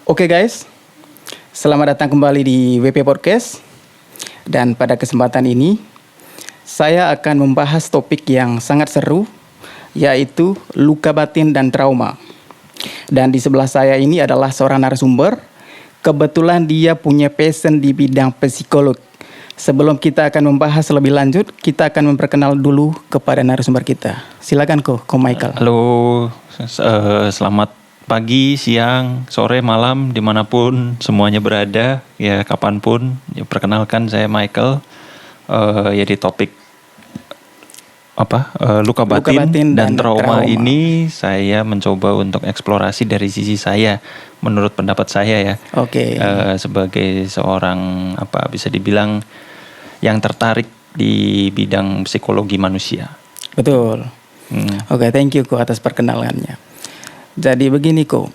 Oke guys, selamat datang kembali di WP Podcast. Dan pada kesempatan ini, saya akan membahas topik yang sangat seru, yaitu luka batin dan trauma. Dan di sebelah saya ini adalah seorang narasumber. Kebetulan dia punya passion di bidang psikolog. Sebelum kita akan membahas lebih lanjut, kita akan memperkenal dulu kepada narasumber kita. Silakan Ko Michael. Halo, selamat pagi, siang, sore, malam, dimanapun semuanya berada, ya kapanpun. Ya, perkenalkan saya Michael. Ya di topik luka batin dan trauma ini saya mencoba untuk eksplorasi dari sisi saya, menurut pendapat saya ya. Oke. Sebagai seorang bisa dibilang yang tertarik di bidang psikologi manusia. Betul. Oke, thank you Ko atas perkenalannya. Jadi begini Ko,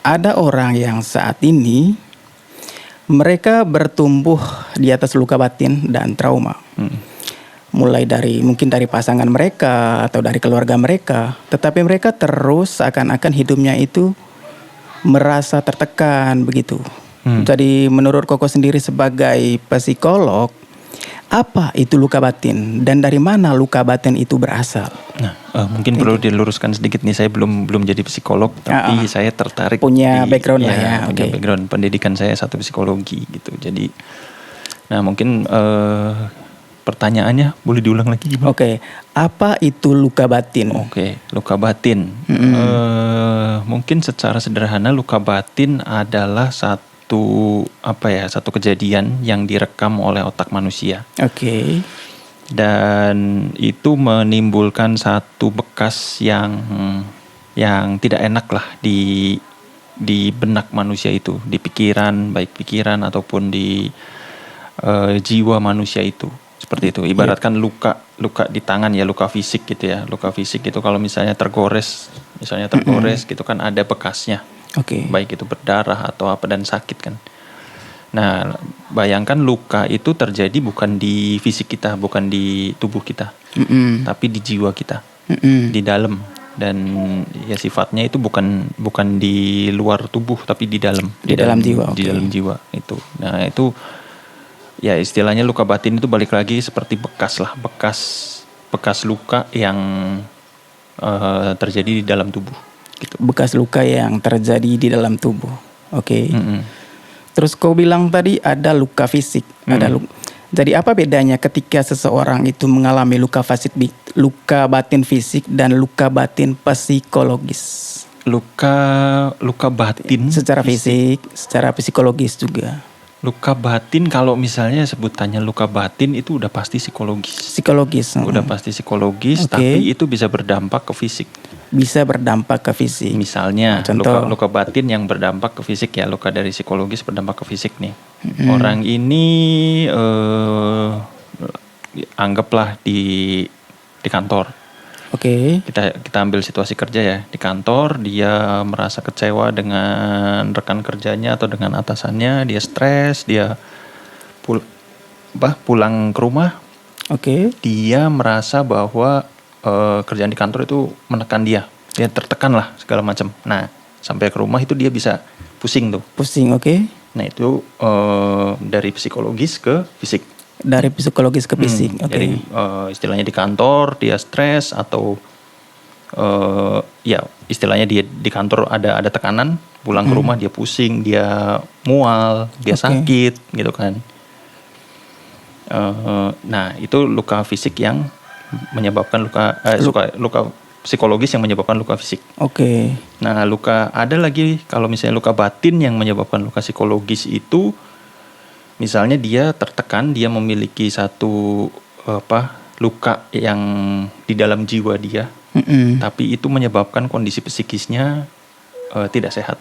ada orang yang saat ini mereka bertumbuh di atas luka batin dan trauma. Mulai mungkin dari pasangan mereka atau dari keluarga mereka, tetapi mereka terus seakan-akan hidupnya itu merasa tertekan begitu. Jadi menurut Koko sendiri sebagai psikolog, apa itu luka batin dan dari mana luka batin itu berasal? Nah, mungkin perlu diluruskan sedikit nih, saya belum jadi psikolog, tapi saya tertarik punya background lah ya. Punya background pendidikan saya satu psikologi gitu. Jadi, nah mungkin pertanyaannya boleh diulang lagi gimana? Oke, apa itu luka batin? Oke, luka batin. Mungkin secara sederhana luka batin adalah satu kejadian yang direkam oleh otak manusia. Oke. Dan itu menimbulkan satu bekas yang tidak enak lah di benak manusia itu, di baik pikiran ataupun di jiwa manusia itu. Seperti itu. Ibaratkan luka di tangan ya, luka fisik gitu ya. Luka fisik itu kalau misalnya tergores gitu kan ada bekasnya. Oke. Baik itu berdarah atau apa dan sakit kan. Nah, bayangkan luka itu terjadi bukan di fisik kita, bukan di tubuh kita, tapi di jiwa kita, di dalam. Dan ya sifatnya itu bukan di luar tubuh, tapi di dalam. Di dalam jiwa. Di dalam jiwa itu. Nah itu ya istilahnya luka batin itu balik lagi seperti bekas luka yang terjadi di dalam tubuh. Gitu. Bekas luka yang terjadi di dalam tubuh. Oke. Terus kau bilang tadi ada luka fisik, Jadi apa bedanya ketika seseorang itu mengalami luka batin fisik dan luka batin psikologis? Luka batin secara fisik, secara psikologis juga. Luka batin kalau misalnya sebutannya luka batin itu udah pasti psikologis. Udah pasti psikologis, tapi itu bisa berdampak ke fisik. Bisa berdampak ke fisik. Misalnya luka batin yang berdampak ke fisik ya, luka dari psikologis berdampak ke fisik nih. Orang ini anggaplah di kantor. Oke. Kita ambil situasi kerja ya. Di kantor dia merasa kecewa dengan rekan kerjanya atau dengan atasannya, dia stres, dia pulang ke rumah. Oke. Dia merasa bahwa kerjaan di kantor itu menekan dia tertekan lah segala macam. Nah, sampai ke rumah itu dia bisa pusing tuh. Pusing, oke. Nah, itu dari psikologis ke fisik. Dari psikologis ke fisik, oke. Jadi istilahnya di kantor dia stres atau istilahnya dia di kantor ada tekanan, pulang ke rumah dia pusing, dia mual, dia sakit gitu kan. Nah, itu luka fisik yang menyebabkan luka psikologis yang menyebabkan luka fisik. Oke. Nah, ada lagi kalau misalnya luka batin yang menyebabkan luka psikologis itu, misalnya dia tertekan, dia memiliki satu luka yang di dalam jiwa dia, tapi itu menyebabkan kondisi psikisnya tidak sehat.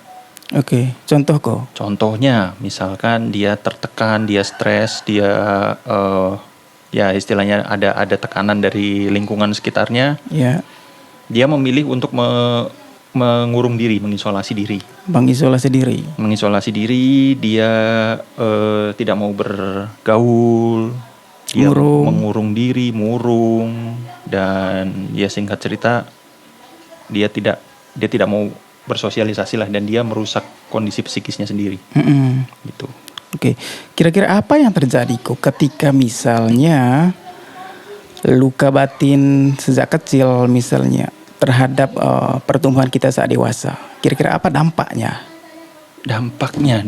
Oke. Contoh kok? Contohnya, misalkan dia tertekan, dia stres, dia istilahnya ada tekanan dari lingkungan sekitarnya. Ya. Dia memilih untuk mengurung diri, mengisolasi diri. Mengisolasi diri, dia tidak mau bergaul, dia mengurung diri, dan ya singkat cerita dia tidak mau bersosialisasi lah, dan dia merusak kondisi psikisnya sendiri. Gitu. Oke, kira-kira apa yang terjadi kok ketika misalnya luka batin sejak kecil misalnya terhadap pertumbuhan kita saat dewasa? Kira-kira apa dampaknya? Dampaknya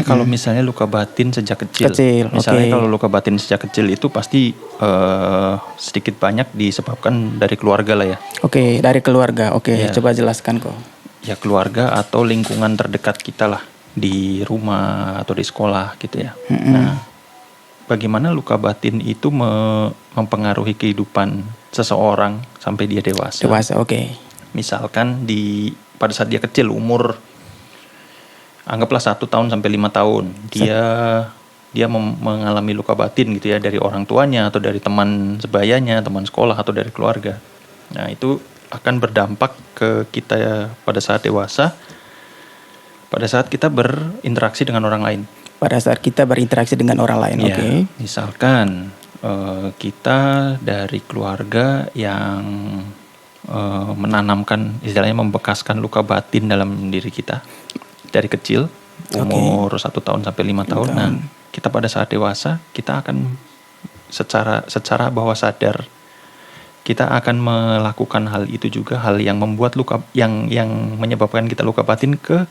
kalau misalnya luka batin sejak kecil. Misalnya kalau luka batin sejak kecil itu pasti sedikit banyak disebabkan dari keluarga lah ya. Oke, dari keluarga. Oke, coba jelaskan kok. Ya, keluarga atau lingkungan terdekat kita lah, di rumah atau di sekolah gitu ya. Nah, bagaimana luka batin itu mempengaruhi kehidupan seseorang sampai dia dewasa. Oke. Misalkan pada saat dia kecil, umur anggaplah 1 tahun sampai 5 tahun, dia mengalami luka batin gitu ya, dari orang tuanya atau dari teman sebayanya, teman sekolah atau dari keluarga. Nah, itu akan berdampak ke kita pada saat dewasa, pada saat kita berinteraksi dengan orang lain. Pada saat kita berinteraksi dengan orang lain, ya, misalkan kita dari keluarga yang menanamkan, istilahnya membekaskan luka batin dalam diri kita dari kecil, umur 1 tahun sampai 5 tahun. Nah, kita pada saat dewasa, kita akan secara bawah sadar kita akan melakukan hal itu juga, hal yang membuat yang menyebabkan kita luka batin ke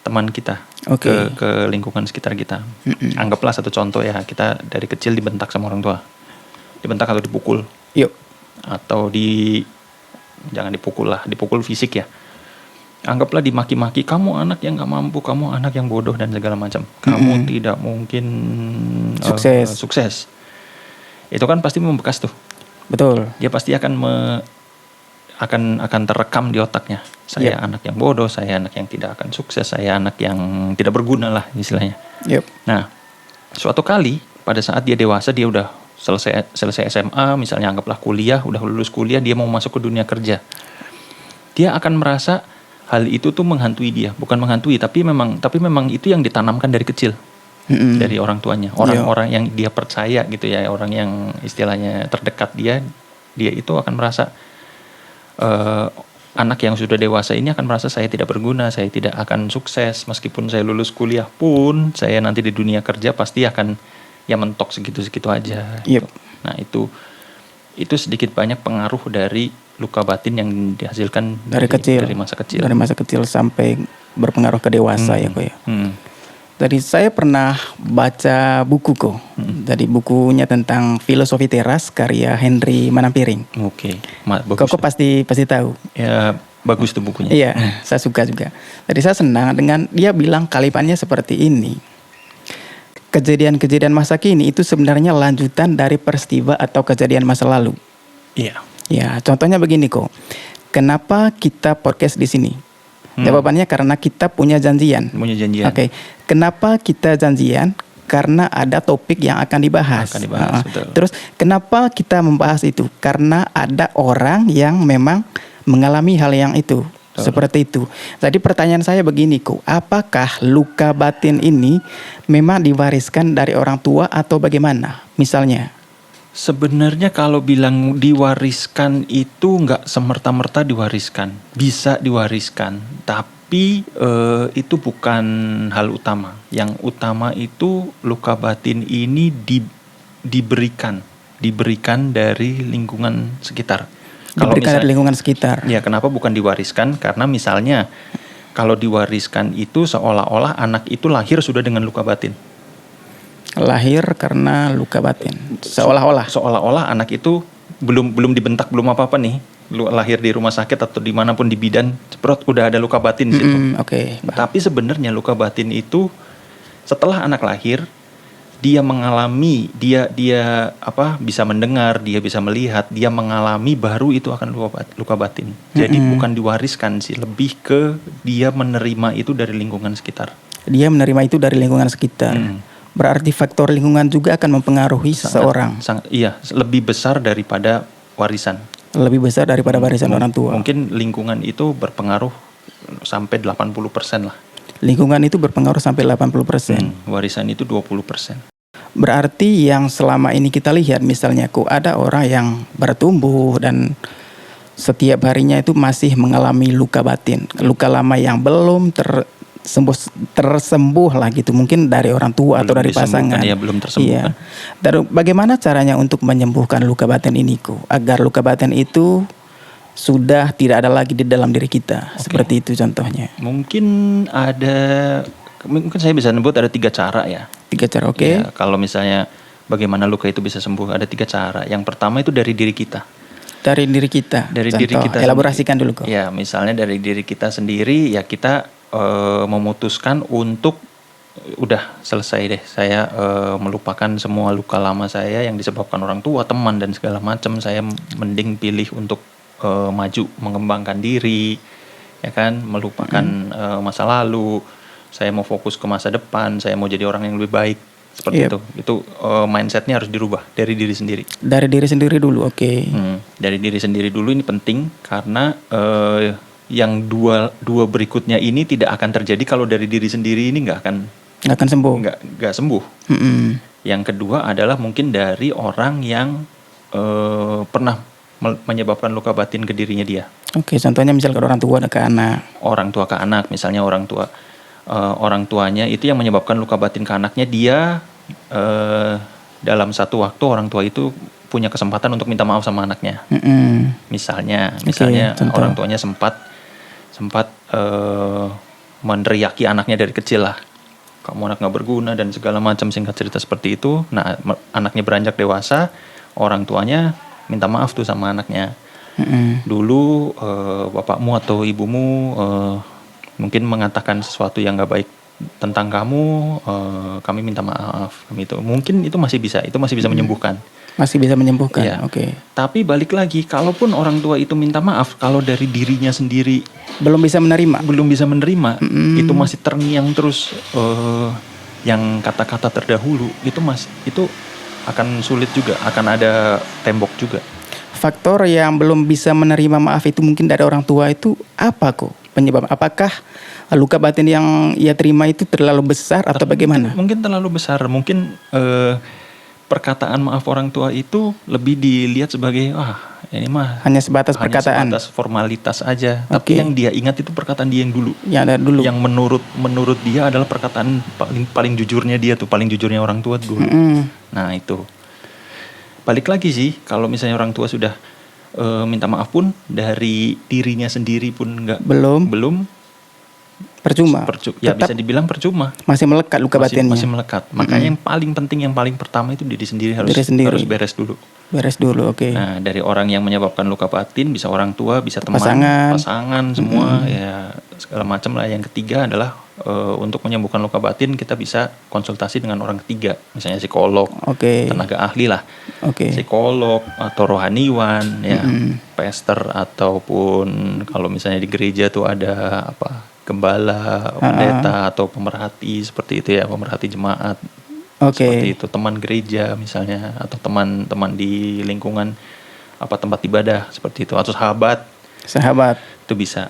teman kita, ke lingkungan sekitar kita. Anggaplah satu contoh ya, kita dari kecil dibentak sama orang tua, dibentak atau dipukul, atau jangan dipukul lah, dipukul fisik ya. Anggaplah dimaki-maki, kamu anak yang gak mampu, kamu anak yang bodoh dan segala macam. Kamu tidak mungkin sukses. Itu kan pasti membekas tuh. Betul. Dia pasti akan terekam di otaknya. Saya anak yang bodoh, saya anak yang tidak akan sukses, saya anak yang tidak berguna lah istilahnya. Nah, suatu kali pada saat dia dewasa, dia udah selesai SMA, misalnya anggaplah kuliah, udah lulus kuliah, dia mau masuk ke dunia kerja. Dia akan merasa hal itu tuh menghantui dia, bukan menghantui, tapi memang itu yang ditanamkan dari kecil, dari orang tuanya, orang-orang yang dia percaya gitu ya, orang yang istilahnya terdekat dia itu akan merasa anak yang sudah dewasa ini akan merasa saya tidak berguna, saya tidak akan sukses, meskipun saya lulus kuliah pun saya nanti di dunia kerja pasti akan ya mentok segitu-segitu aja. Nah, itu sedikit banyak pengaruh dari luka batin yang dihasilkan dari masa kecil. Dari masa kecil sampai berpengaruh ke dewasa ya kok ya. Jadi saya pernah baca buku kok. Jadi bukunya tentang filosofi teras karya Henry Manampiring. Bagus. Kok pasti tahu. Ya, bagus tuh bukunya. Iya, saya suka juga. Jadi saya senang dengan dia bilang kalimatnya seperti ini. Kejadian-kejadian masa kini itu sebenarnya lanjutan dari peristiwa atau kejadian masa lalu. Iya. Ya, contohnya begini kok. Kenapa kita podcast di sini? Jawabannya karena kita punya janjian. Oke. Kenapa kita janjian? Karena ada topik yang akan dibahas. Betul. Terus kenapa kita membahas itu? Karena ada orang yang memang mengalami hal yang itu. Seperti itu. Jadi pertanyaan saya begini kok. Apakah luka batin ini memang diwariskan dari orang tua atau bagaimana? Misalnya. Sebenarnya kalau bilang diwariskan itu nggak semerta-merta diwariskan, bisa diwariskan, tapi itu bukan hal utama. Yang utama itu luka batin ini diberikan dari lingkungan sekitar. Diberikan dari lingkungan sekitar. Ya, kenapa bukan diwariskan? Karena misalnya kalau diwariskan itu seolah-olah anak itu lahir sudah dengan luka batin. Lahir karena luka batin. Seolah-olah anak itu belum dibentak, belum apa-apa nih, lahir di rumah sakit atau dimanapun di bidan, ceprot udah ada luka batin di situ. Tapi sebenarnya luka batin itu setelah anak lahir, dia mengalami, dia bisa mendengar, dia bisa melihat, dia mengalami, baru itu akan luka batin. Jadi bukan diwariskan sih, lebih ke dia menerima itu dari lingkungan sekitar. Berarti faktor lingkungan juga akan mempengaruhi seseorang. Iya, lebih besar daripada warisan. Orang tua. Mungkin lingkungan itu berpengaruh sampai 80% lah. Lingkungan itu berpengaruh sampai 80%. Warisan itu 20%. Berarti yang selama ini kita lihat misalnya kok ada orang yang bertumbuh dan setiap harinya itu masih mengalami luka batin, luka lama yang belum tersembuh lah gitu, mungkin dari orang tua atau dari pasangan. Ya, belum tersembuhkan. Iya. Dan bagaimana caranya untuk menyembuhkan luka batin ini, Ko? Agar luka batin itu sudah tidak ada lagi di dalam diri kita. Seperti itu contohnya. Mungkin saya bisa sebut ada 3 cara ya. 3 cara, oke. Ya, kalau misalnya bagaimana luka itu bisa sembuh, ada 3 cara. Yang pertama itu dari diri kita. Dari diri kita. Dari contoh, diri kita. Elaborasikan dulu, Ko. Ya, misalnya dari diri kita sendiri, ya kita memutuskan untuk udah selesai deh. Saya melupakan semua luka lama saya yang disebabkan orang tua, teman dan segala macam. Saya mending pilih untuk maju, mengembangkan diri, ya kan, melupakan masa lalu. Saya mau fokus ke masa depan. Saya mau jadi orang yang lebih baik. Seperti itu. Itu mindsetnya harus dirubah dari diri sendiri. Dari diri sendiri dulu, oke. Dari diri sendiri dulu ini penting karena yang dua berikutnya ini tidak akan terjadi kalau dari diri sendiri ini nggak akan sembuh. Nggak sembuh. Yang kedua adalah mungkin dari orang yang pernah menyebabkan luka batin ke dirinya dia. Oke, contohnya misalkan orang tua ke anak. Orang tua ke anak, misalnya orang tuanya itu yang menyebabkan luka batin ke anaknya, dia dalam satu waktu orang tua itu punya kesempatan untuk minta maaf sama anaknya. Misalnya orang tuanya sempat meneriaki anaknya dari kecil lah, kamu anak nggak berguna dan segala macam, singkat cerita seperti itu. Nah, anaknya beranjak dewasa, orang tuanya minta maaf tuh sama anaknya. Dulu bapakmu atau ibumu mungkin mengatakan sesuatu yang nggak baik tentang kamu, kami minta maaf. Mungkin itu masih bisa menyembuhkan. Masih bisa menyembuhkan, ya. Oke. Tapi balik lagi, kalaupun orang tua itu minta maaf, kalau dari dirinya sendiri belum bisa menerima, itu masih terngiang terus yang kata-kata terdahulu, itu akan sulit juga, akan ada tembok juga. Faktor yang belum bisa menerima maaf itu mungkin dari orang tua itu apa, kok? Penyebab apakah luka batin yang ia terima itu terlalu besar atau bagaimana? Mungkin terlalu besar, mungkin perkataan maaf orang tua itu lebih dilihat sebagai ini mah hanya sebatas perkataan, sebatas formalitas aja. Tapi yang dia ingat itu perkataan dia yang dulu. Yang menurut dia adalah perkataan paling jujurnya dia tuh, paling jujurnya orang tua dulu. Nah, itu. Balik lagi sih, kalau misalnya orang tua sudah minta maaf pun dari dirinya sendiri pun belum percuma. Ya bisa dibilang percuma. Masih melekat luka batinnya. Masih melekat. Makanya yang paling penting, yang paling pertama itu diri sendiri harus beres dulu. Beres dulu, oke. Nah, dari orang yang menyebabkan luka batin, bisa orang tua, bisa teman, pasangan semua, ya segala macam lah. Yang ketiga adalah untuk menyembuhkan luka batin kita bisa konsultasi dengan orang ketiga, misalnya psikolog, tenaga ahli lah, psikolog atau rohaniwan, ya, pastor ataupun kalau misalnya di gereja tuh ada gembala, pendeta atau pemerhati seperti itu ya, pemerhati jemaat. Seperti itu, teman gereja misalnya, atau teman-teman di lingkungan tempat ibadah seperti itu, atau sahabat itu bisa.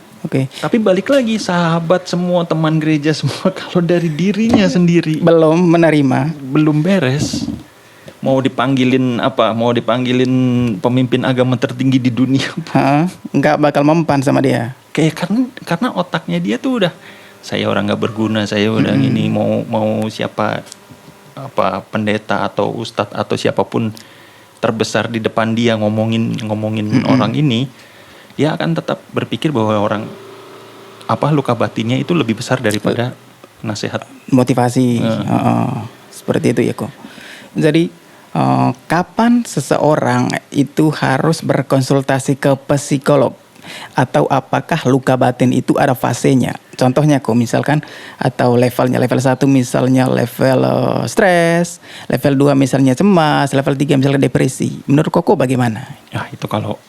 Tapi balik lagi, sahabat semua, teman gereja semua, kalau dari dirinya sendiri belum beres, mau dipanggilin pemimpin agama tertinggi di dunia, nggak bakal mempan sama dia. Karena otaknya dia tuh udah, saya orang nggak berguna, saya udah ini mau siapa pendeta atau ustadz atau siapapun terbesar di depan dia ngomongin orang ini, dia akan tetap berpikir bahwa luka batinnya itu lebih besar daripada nasihat motivasi. Seperti itu ya, kok. Jadi kapan seseorang itu harus berkonsultasi ke psikolog? Atau apakah luka batin itu ada fasenya? Contohnya kok misalkan, atau levelnya, level 1 misalnya level stres, level 2 misalnya cemas, level 3 misalnya depresi. Menurut Koko bagaimana? Ya itu kalau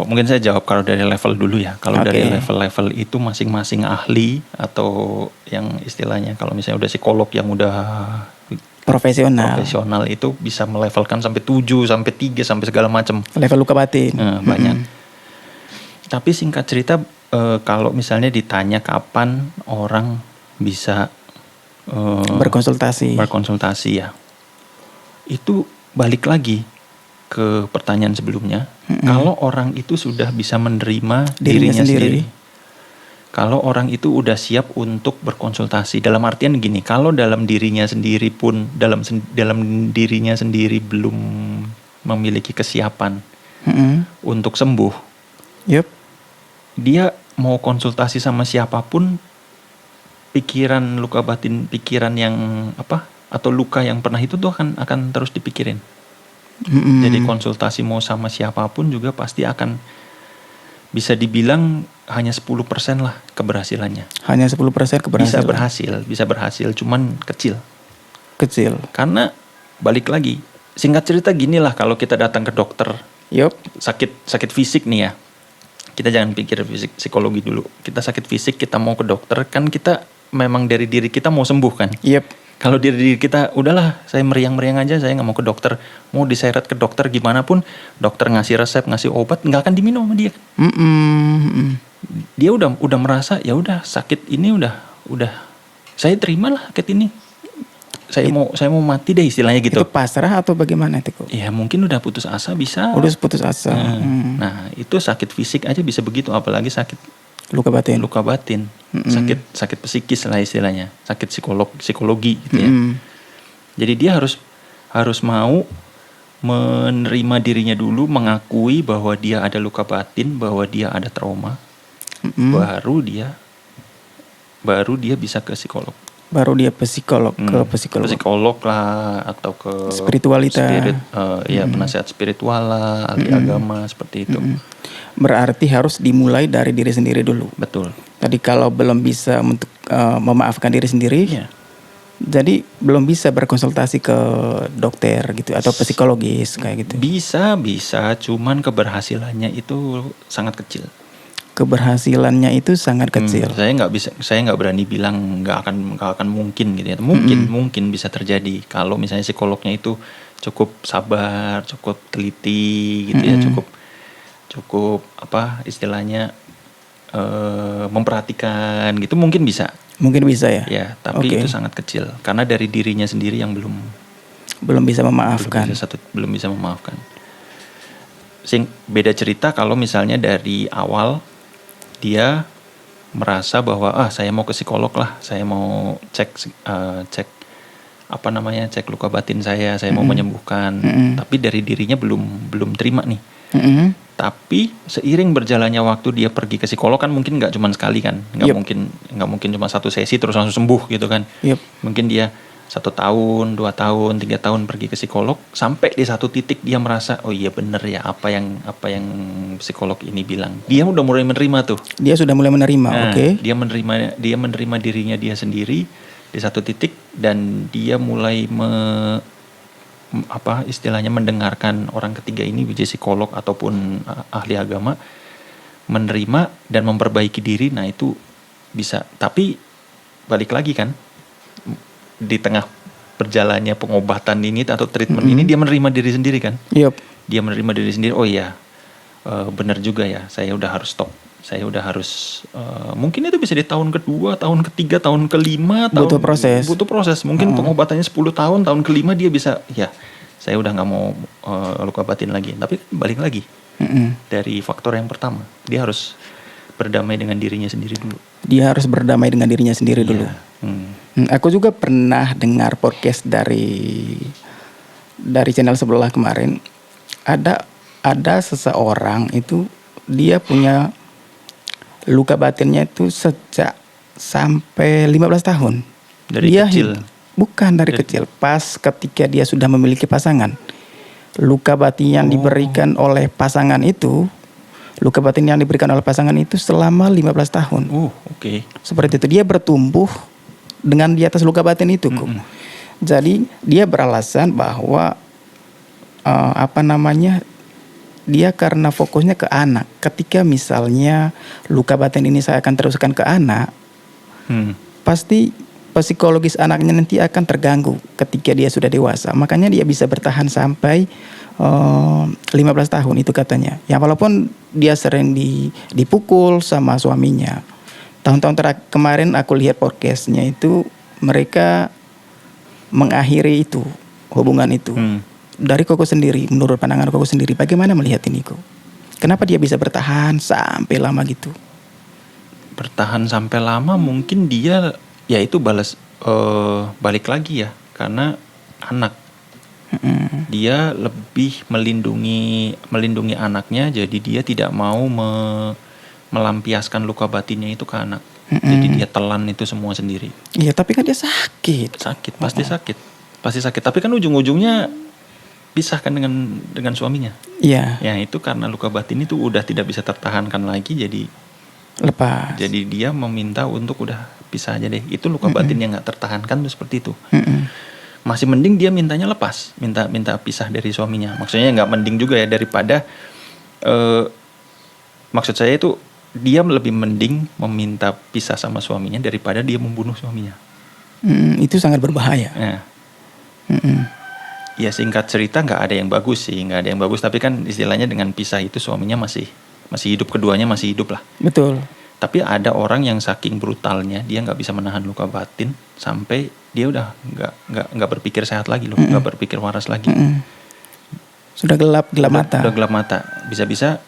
mungkin saya jawab kalau dari level dulu ya. Kalau dari level-level itu masing-masing ahli, atau yang istilahnya kalau misalnya udah psikolog yang udah profesional itu bisa melevelkan sampai 7, sampai 3, sampai segala macam. Level luka batin. Banyak. Tapi singkat cerita, kalau misalnya ditanya kapan orang bisa berkonsultasi ya, itu balik lagi ke pertanyaan sebelumnya, kalau orang itu sudah bisa menerima dirinya sendiri. Kalau orang itu udah siap untuk berkonsultasi, dalam artian gini, kalau dalam dirinya sendiri pun dalam dirinya sendiri belum memiliki kesiapan untuk sembuh, dia mau konsultasi sama siapapun, pikiran luka batin, pikiran yang atau luka yang pernah itu tuh akan terus dipikirin. Jadi konsultasi mau sama siapapun juga pasti akan, bisa dibilang hanya 10% lah keberhasilannya. Hanya 10% keberhasilan. Bisa berhasil, cuman kecil. Karena balik lagi, singkat cerita gini lah, kalau kita datang ke dokter, sakit fisik nih ya, kita jangan pikir fisik, psikologi dulu. Kita sakit fisik, kita mau ke dokter, kan kita memang dari diri kita mau sembuh kan. Kalau diri kita, udahlah saya meriang-meriang aja, saya gak mau ke dokter. Mau diseret ke dokter gimana pun, dokter ngasih resep, ngasih obat, gak akan diminum sama dia. Dia udah merasa, ya udah sakit ini udah saya terima lah sakit ini. Saya mau mati deh istilahnya gitu. Itu pasrah atau bagaimana itu kok? Ya mungkin udah putus asa bisa. Udah putus asa. Nah itu sakit fisik aja bisa begitu, apalagi sakit luka batin, sakit psikis lah istilahnya, sakit psikologi gitu ya. Jadi dia harus mau menerima dirinya dulu, mengakui bahwa dia ada luka batin, bahwa dia ada trauma, baru dia bisa ke psikolog. Baru dia psikolog lah, atau ke spiritualita, penasihat spiritual lah, ahli agama seperti itu. Berarti harus dimulai dari diri sendiri dulu. Betul. Tadi kalau belum bisa untuk memaafkan diri sendiri, jadi belum bisa berkonsultasi ke dokter gitu atau psikologis kayak gitu. Bisa, cuman keberhasilannya itu sangat kecil. Saya nggak berani bilang nggak akan mungkin gitu ya. Mungkin bisa terjadi kalau misalnya psikolognya itu cukup sabar, cukup teliti gitu ya, cukup istilahnya memperhatikan gitu, mungkin bisa ya. Ya, tapi itu sangat kecil karena dari dirinya sendiri yang belum bisa memaafkan. Belum bisa memaafkan. Beda cerita kalau misalnya dari awal dia merasa bahwa saya mau ke psikolog lah, saya mau cek luka batin saya mau menyembuhkan, tapi dari dirinya belum terima nih. Tapi seiring berjalannya waktu dia pergi ke psikolog, kan mungkin nggak cuma sekali kan, nggak mungkin cuma satu sesi terus langsung sembuh gitu kan. Mungkin dia 1 tahun, 2 tahun, 3 tahun pergi ke psikolog, sampai di satu titik dia merasa, oh iya bener ya apa yang psikolog ini bilang. Dia udah mulai menerima tuh. Dia sudah mulai menerima, Dia menerima dirinya dia sendiri di satu titik, dan dia mulai istilahnya mendengarkan orang ketiga ini, which is psikolog ataupun ahli agama, menerima dan memperbaiki diri. Nah itu bisa, tapi balik lagi kan, di tengah berjalannya pengobatan ini atau treatment ini, dia menerima diri sendiri kan. Dia menerima diri sendiri, oh iya benar juga ya, saya udah harus stop, saya udah harus mungkin itu bisa di tahun kedua, tahun ketiga, tahun kelima, butuh proses. Mungkin pengobatannya 10 tahun, tahun kelima dia bisa, ya saya udah gak mau luka batin lagi. Tapi balik lagi dari faktor yang pertama, dia harus berdamai dengan dirinya sendiri dulu. Aku juga pernah dengar podcast dari channel sebelah kemarin. Ada seseorang itu, dia punya luka batinnya itu sejak sampai 15 tahun. Dari kecil? Bukan dari kecil. Pas ketika dia sudah memiliki pasangan, luka batin yang diberikan oleh pasangan itu, selama 15 tahun. Seperti itu, dia bertumbuh dengan di atas luka batin itu. Jadi dia beralasan bahwa dia karena fokusnya ke anak. Ketika misalnya luka batin ini saya akan teruskan ke anak, pasti psikologis anaknya nanti akan terganggu ketika dia sudah dewasa. Makanya dia bisa bertahan sampai 15 tahun itu katanya. Ya walaupun dia sering dipukul sama suaminya. Tahun-tahun kemarin aku lihat podcastnya itu, mereka mengakhiri itu hubungan itu. Dari Koko sendiri, menurut pandangan Koko sendiri, bagaimana melihat ini Ko? Kenapa dia bisa bertahan sampai lama gitu? Bertahan sampai lama mungkin dia ya itu balik lagi ya, karena anak. Dia lebih melindungi anaknya, jadi dia tidak mau melampiaskan luka batinnya itu ke anak. Jadi dia telan itu semua sendiri. Iya, tapi kan dia sakit. Pasti sakit. Tapi kan ujung-ujungnya pisah kan dengan suaminya. Iya. Ya itu karena luka batin itu udah tidak bisa tertahankan lagi, jadi lepas. Jadi dia meminta untuk udah pisah aja deh. Itu luka batin yang nggak tertahankan tuh seperti itu. Masih mending dia mintanya lepas, minta pisah dari suaminya. Maksudnya nggak mending juga ya, daripada maksud saya itu dia lebih mending meminta pisah sama suaminya daripada dia membunuh suaminya. Itu sangat berbahaya. Nah, ya singkat cerita nggak ada yang bagus sih, nggak ada yang bagus. Tapi kan istilahnya dengan pisah itu suaminya masih hidup, keduanya masih hidup lah. Betul. Tapi ada orang yang saking brutalnya dia nggak bisa menahan luka batin sampai dia udah nggak berpikir sehat lagi loh, nggak berpikir waras lagi. Sudah gelap mata. Udah gelap mata. Bisa-bisa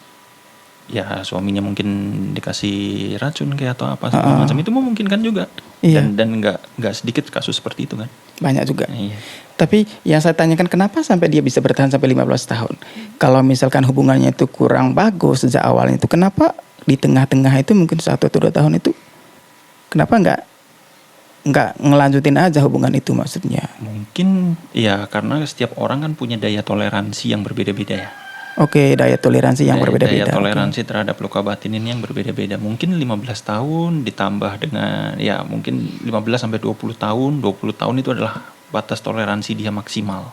ya suaminya mungkin dikasih racun kayak atau apa segala macam, itu memungkinkan juga. Iya. Dan nggak sedikit kasus seperti itu kan. Banyak juga. Iya. Tapi yang saya tanyakan, kenapa sampai dia bisa bertahan sampai 15 tahun? Kalau misalkan hubungannya itu kurang bagus sejak awalnya itu, kenapa di tengah-tengah itu mungkin 1 atau 2 tahun itu, kenapa nggak ngelanjutin aja hubungan itu maksudnya? Mungkin ya karena setiap orang kan punya daya toleransi yang berbeda-beda ya. Oke, daya toleransi yang berbeda-beda. Daya toleransi terhadap luka batin ini yang berbeda-beda. Mungkin 15 tahun ditambah dengan ya mungkin 15 sampai 20 tahun. 20 tahun itu adalah batas toleransi dia maksimal.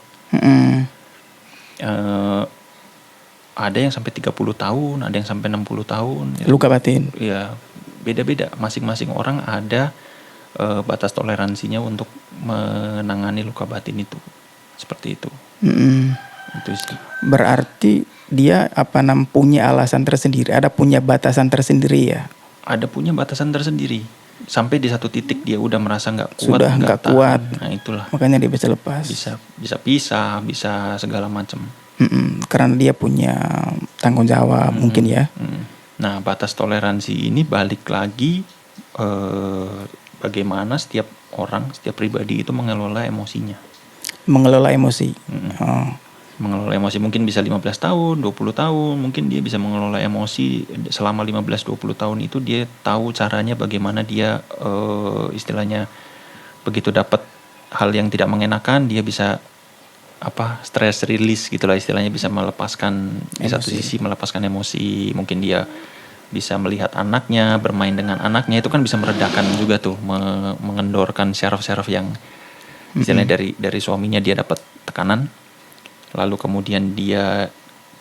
Ada yang sampai 30 tahun, ada yang sampai 60 tahun. Luka batin. Ya, beda-beda. Masing-masing orang ada batas toleransinya untuk menangani luka batin itu. Seperti itu. Itu sih. Berarti dia punya alasan tersendiri, ada punya batasan tersendiri ya? Ada punya batasan tersendiri. Sampai di satu titik dia udah merasa nggak kuat. Sudah nggak kuat. Nah itulah. Makanya dia bisa lepas. Bisa pisah, bisa segala macam. Karena dia punya tanggung jawab mungkin ya. Nah batas toleransi ini balik lagi bagaimana setiap orang, setiap pribadi itu mengelola emosinya. Mengelola emosi. Mengelola emosi mungkin bisa 15 tahun, 20 tahun, mungkin dia bisa mengelola emosi selama 15-20 tahun itu dia tahu caranya bagaimana dia istilahnya begitu dapat hal yang tidak mengenakan dia bisa stress release gitulah istilahnya, bisa melepaskan di satu sisi melepaskan emosi, mungkin dia bisa melihat anaknya, bermain dengan anaknya, itu kan bisa meredakan juga tuh, mengendorkan syaraf-syaraf yang istilahnya dari suaminya dia dapat tekanan. Lalu kemudian dia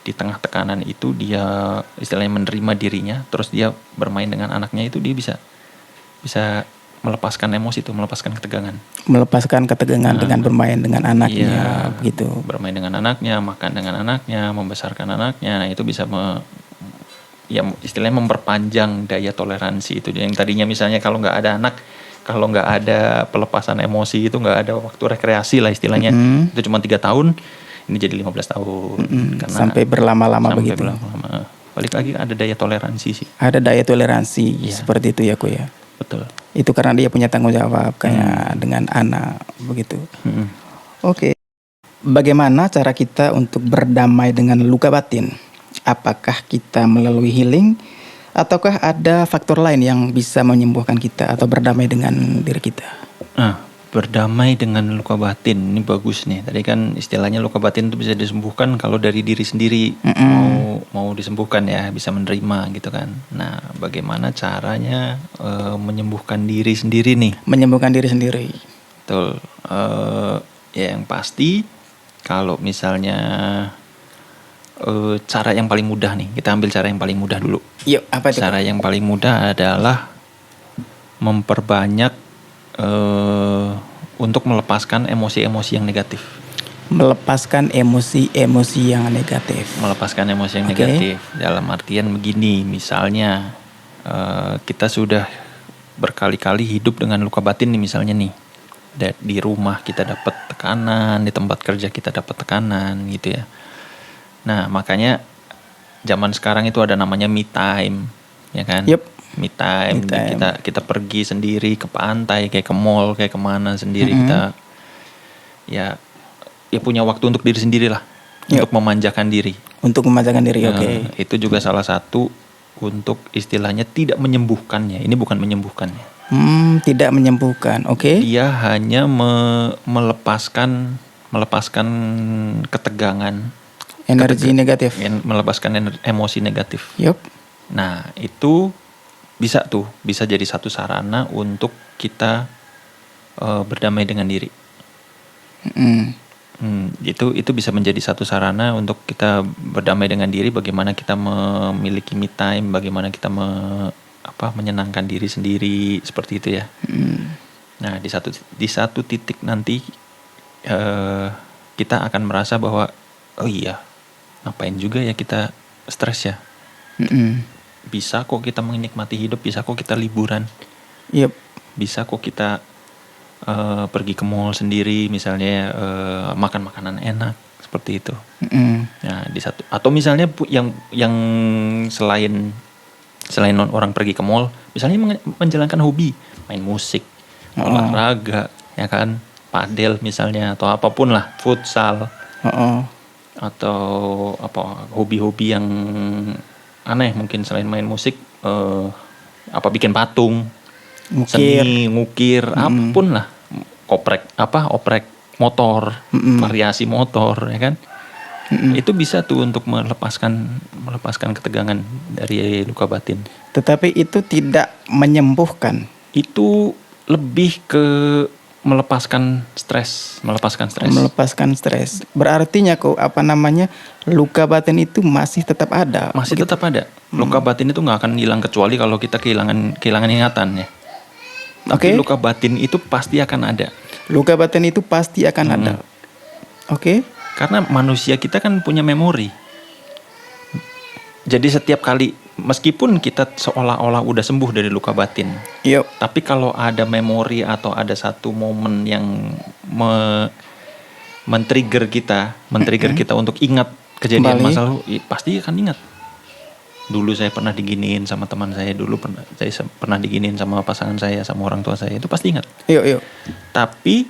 di tengah tekanan itu dia istilahnya menerima dirinya, terus dia bermain dengan anaknya, itu dia bisa melepaskan emosi itu, melepaskan ketegangan. Melepaskan ketegangan dengan bermain dengan anaknya, begitu. Bermain dengan anaknya, makan dengan anaknya, membesarkan anaknya, nah itu bisa istilahnya memperpanjang daya toleransi itu. Yang tadinya misalnya kalau nggak ada anak, kalau nggak ada pelepasan emosi itu, nggak ada waktu rekreasi lah istilahnya, itu cuma 3 tahun. Ini jadi 15 tahun. Karena sampai berlama-lama begitu. Berlama-lama. Balik lagi ada daya toleransi sih. Ada daya toleransi seperti itu ya Ko ya. Betul. Itu karena dia punya tanggung jawab kayak dengan anak begitu. Oke. Bagaimana cara kita untuk berdamai dengan luka batin? Apakah kita melalui healing ataukah ada faktor lain yang bisa menyembuhkan kita atau berdamai dengan diri kita? Berdamai dengan luka batin ini bagus nih. Tadi kan istilahnya luka batin itu bisa disembuhkan kalau dari diri sendiri mau disembuhkan ya, bisa menerima gitu kan. Nah, bagaimana caranya menyembuhkan diri sendiri nih? Menyembuhkan diri sendiri. Betul. Ya yang pasti kalau misalnya cara yang paling mudah nih, kita ambil cara yang paling mudah dulu. Yuk, apa itu? Cara yang paling mudah adalah memperbanyak untuk melepaskan emosi-emosi yang negatif. Melepaskan emosi-emosi yang negatif. Melepaskan emosi yang negatif. Dalam artian begini, misalnya kita sudah berkali-kali hidup dengan luka batin nih misalnya nih. Di rumah kita dapat tekanan, di tempat kerja kita dapat tekanan gitu ya. Nah, makanya zaman sekarang itu ada namanya me time, ya kan? Yup. Me time. Me time. Kita pergi sendiri ke pantai, kayak ke mall, kayak kemana sendiri, kita ya punya waktu untuk diri sendiri lah, untuk memanjakan diri. Untuk memanjakan diri, oke. Itu juga salah satu untuk istilahnya tidak menyembuhkannya. Ini bukan menyembuhkannya. Tidak menyembuhkan, oke. Dia hanya melepaskan ketegangan, Energi negatif. melepaskan emosi negatif. Yup. Nah, itu bisa jadi satu sarana untuk kita berdamai dengan diri. Itu bisa menjadi satu sarana untuk kita berdamai dengan diri. Bagaimana kita memiliki me time, bagaimana kita menyenangkan diri sendiri, seperti itu ya. Nah, di satu titik nanti kita akan merasa bahwa oh iya, ngapain juga ya kita stres ya. Bisa kok kita menikmati hidup, bisa kok kita liburan. Yup. Bisa kok kita pergi ke mall sendiri, misalnya makan makanan enak, seperti itu. Nah, atau misalnya yang selain orang pergi ke mall, misalnya menjalankan hobi, main musik, olahraga, ya kan, padel misalnya, atau apapun lah, futsal, atau hobi-hobi yang aneh mungkin selain main musik, bikin patung, seni, ngukir, apapun lah, oprek motor, variasi motor, ya kan. Itu bisa tuh untuk melepaskan ketegangan dari luka batin. Tetapi itu tidak menyembuhkan. Itu lebih ke melepaskan stres. Melepaskan stres. Berartinya luka batin itu masih tetap ada. Masih tetap ada. Luka batin itu nggak akan hilang kecuali kalau kita kehilangan ingatan ya. Tapi luka batin itu pasti akan ada. Luka batin itu pasti akan ada. Oke. Karena manusia kita kan punya memori. Jadi setiap kali, meskipun kita seolah-olah udah sembuh dari luka batin, tapi kalau ada memori atau ada satu momen yang men-trigger kita untuk ingat kejadian masa lalu, pasti akan ingat. Dulu saya pernah diginiin sama teman saya, saya pernah diginiin sama pasangan saya, sama orang tua saya, itu pasti ingat. Tapi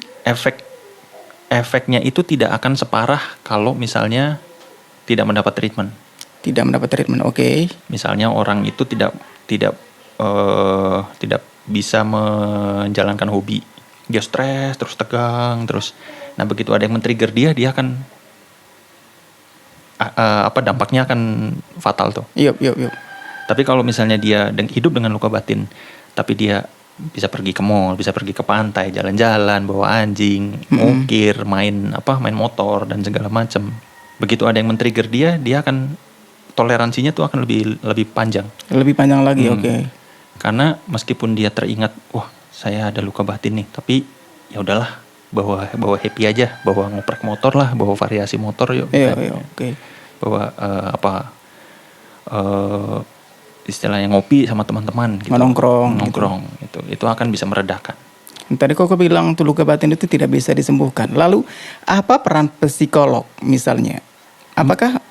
efeknya itu tidak akan separah kalau misalnya tidak mendapat treatment. Tidak mendapat treatment, oke. Misalnya orang itu tidak bisa menjalankan hobi, dia stres, terus tegang, terus. Nah, begitu ada yang men-trigger dia akan dampaknya akan fatal tuh. Iya. Tapi kalau misalnya dia hidup dengan luka batin, tapi dia bisa pergi ke mall, bisa pergi ke pantai, jalan-jalan, bawa anjing, ngukir, main motor dan segala macam. Begitu ada yang men-trigger dia akan toleransinya tuh akan lebih panjang. Lebih panjang lagi, oke. Karena meskipun dia teringat, wah saya ada luka batin nih, tapi ya udahlah, bawa happy aja, bawa ngoprek motor lah, bawa variasi motor yuk. Iya, oke. Bawa istilahnya ngopi sama teman-teman gitu. Nongkrong gitu. Itu akan bisa meredakan. Tadi kok bilang tuh luka batin itu tidak bisa disembuhkan. Lalu apa peran psikolog misalnya? Apakah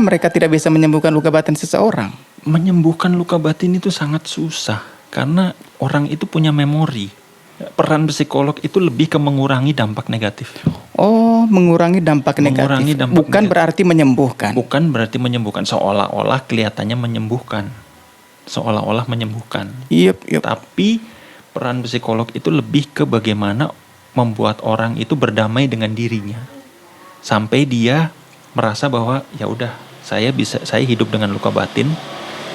mereka tidak bisa menyembuhkan luka batin seseorang? Menyembuhkan luka batin itu sangat susah karena orang itu punya memori. Peran psikolog itu lebih ke mengurangi dampak negatif. Oh, mengurangi dampak negatif. Bukan berarti menyembuhkan. Bukan berarti menyembuhkan. Seolah-olah kelihatannya menyembuhkan. Yep. Tapi peran psikolog itu lebih ke bagaimana membuat orang itu berdamai dengan dirinya. Sampai dia merasa bahwa ya udah, saya hidup dengan luka batin,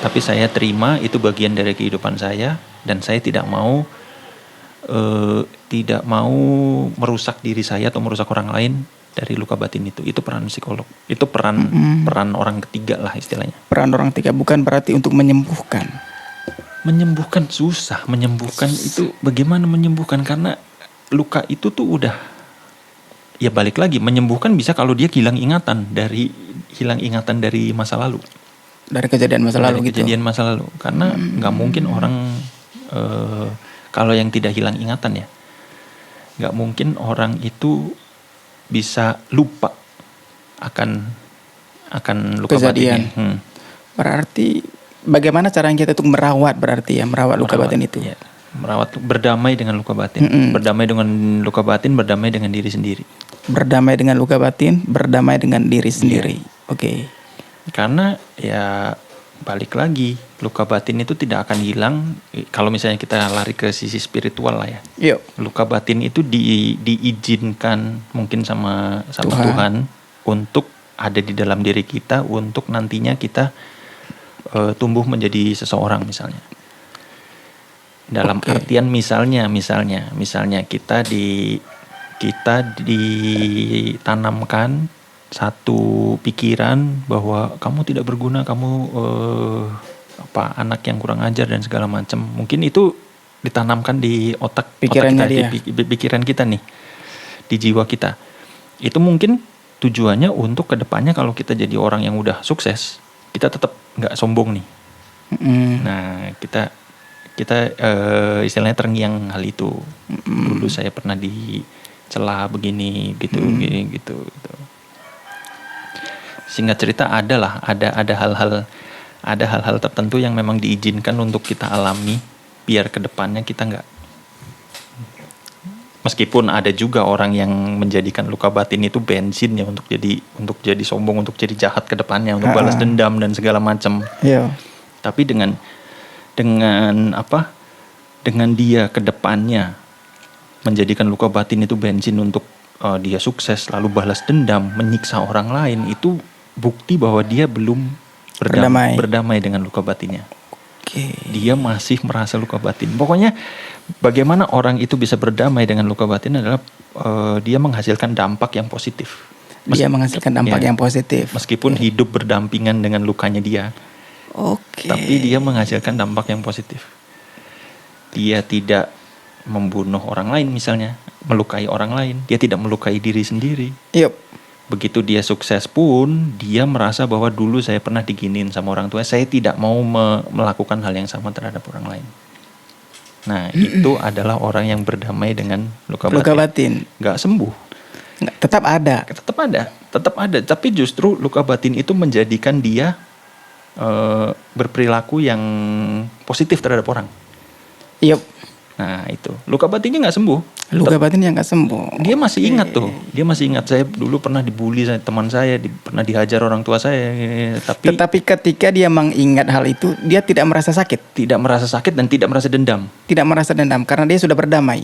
tapi saya terima itu bagian dari kehidupan saya dan saya tidak mau merusak diri saya atau merusak orang lain dari luka batin itu. Itu peran psikolog. Itu peran orang ketiga lah istilahnya. Peran orang ketiga, bukan berarti untuk menyembuhkan. Menyembuhkan susah. Menyembuhkan itu bagaimana menyembuhkan? Karena luka itu tuh udah, ya balik lagi, menyembuhkan bisa kalau dia hilang ingatan dari masa lalu. Dari kejadian masa lalu gitu. Kejadian masa lalu. Karena nggak mungkin orang kalau yang tidak hilang ingatan ya. nggak mungkin orang itu bisa lupa akan luka Kejadian. batinnya. Berarti bagaimana cara kita untuk merawat luka batin itu? Ya. Merawat, berdamai dengan luka batin. Berdamai dengan luka batin, berdamai dengan diri sendiri. Berdamai dengan luka batin, berdamai dengan diri sendiri. Oke. Karena ya balik lagi, luka batin itu tidak akan hilang kalau misalnya kita lari ke sisi spiritual lah ya. Yuk. Luka batin itu diizinkan mungkin sama Tuhan untuk ada di dalam diri kita, untuk nantinya kita tumbuh menjadi seseorang misalnya. Dalam artian misalnya kita ditanamkan satu pikiran bahwa kamu tidak berguna, kamu anak yang kurang ajar dan segala macam. Mungkin itu ditanamkan di pikirannya kita, di pikiran kita nih, di jiwa kita. Itu mungkin tujuannya untuk kedepannya kalau kita jadi orang yang udah sukses, kita tetap nggak sombong nih. Nah, kita istilahnya terngiang hal itu. Dulu saya pernah dicela begini gitu. Singkat cerita ada hal-hal tertentu yang memang diizinkan untuk kita alami biar kedepannya kita nggak. Meskipun ada juga orang yang menjadikan luka batin itu bensin ya untuk jadi sombong, untuk jadi jahat kedepannya, untuk balas dendam dan segala macam. Tapi dengan dia kedepannya menjadikan luka batin itu bensin untuk dia sukses lalu balas dendam, menyiksa orang lain, itu bukti bahwa dia belum berdamai dengan luka batinnya. Dia masih merasa luka batin. Pokoknya bagaimana orang itu bisa berdamai dengan luka batin adalah dia menghasilkan dampak yang positif. Meskipun hidup berdampingan dengan lukanya dia. Tapi dia menghasilkan dampak yang positif. Dia tidak membunuh orang lain misalnya, melukai orang lain. Dia tidak melukai diri sendiri. Begitu dia sukses pun, dia merasa bahwa dulu saya pernah diginiin sama orang tua, saya tidak mau melakukan hal yang sama terhadap orang lain. Nah, itu adalah orang yang berdamai dengan luka batin. Gak sembuh. Tetap ada. Tapi justru luka batin itu menjadikan dia berperilaku yang positif terhadap orang. Nah, itu. Luka batinnya gak sembuh. Batinnya gak sembuh. Dia masih ingat tuh. Dia masih ingat, saya dulu pernah dibully teman saya, pernah dihajar orang tua saya. Tetapi ketika dia mengingat hal itu, dia tidak merasa sakit. Tidak merasa sakit dan tidak merasa dendam. Tidak merasa dendam karena dia sudah berdamai.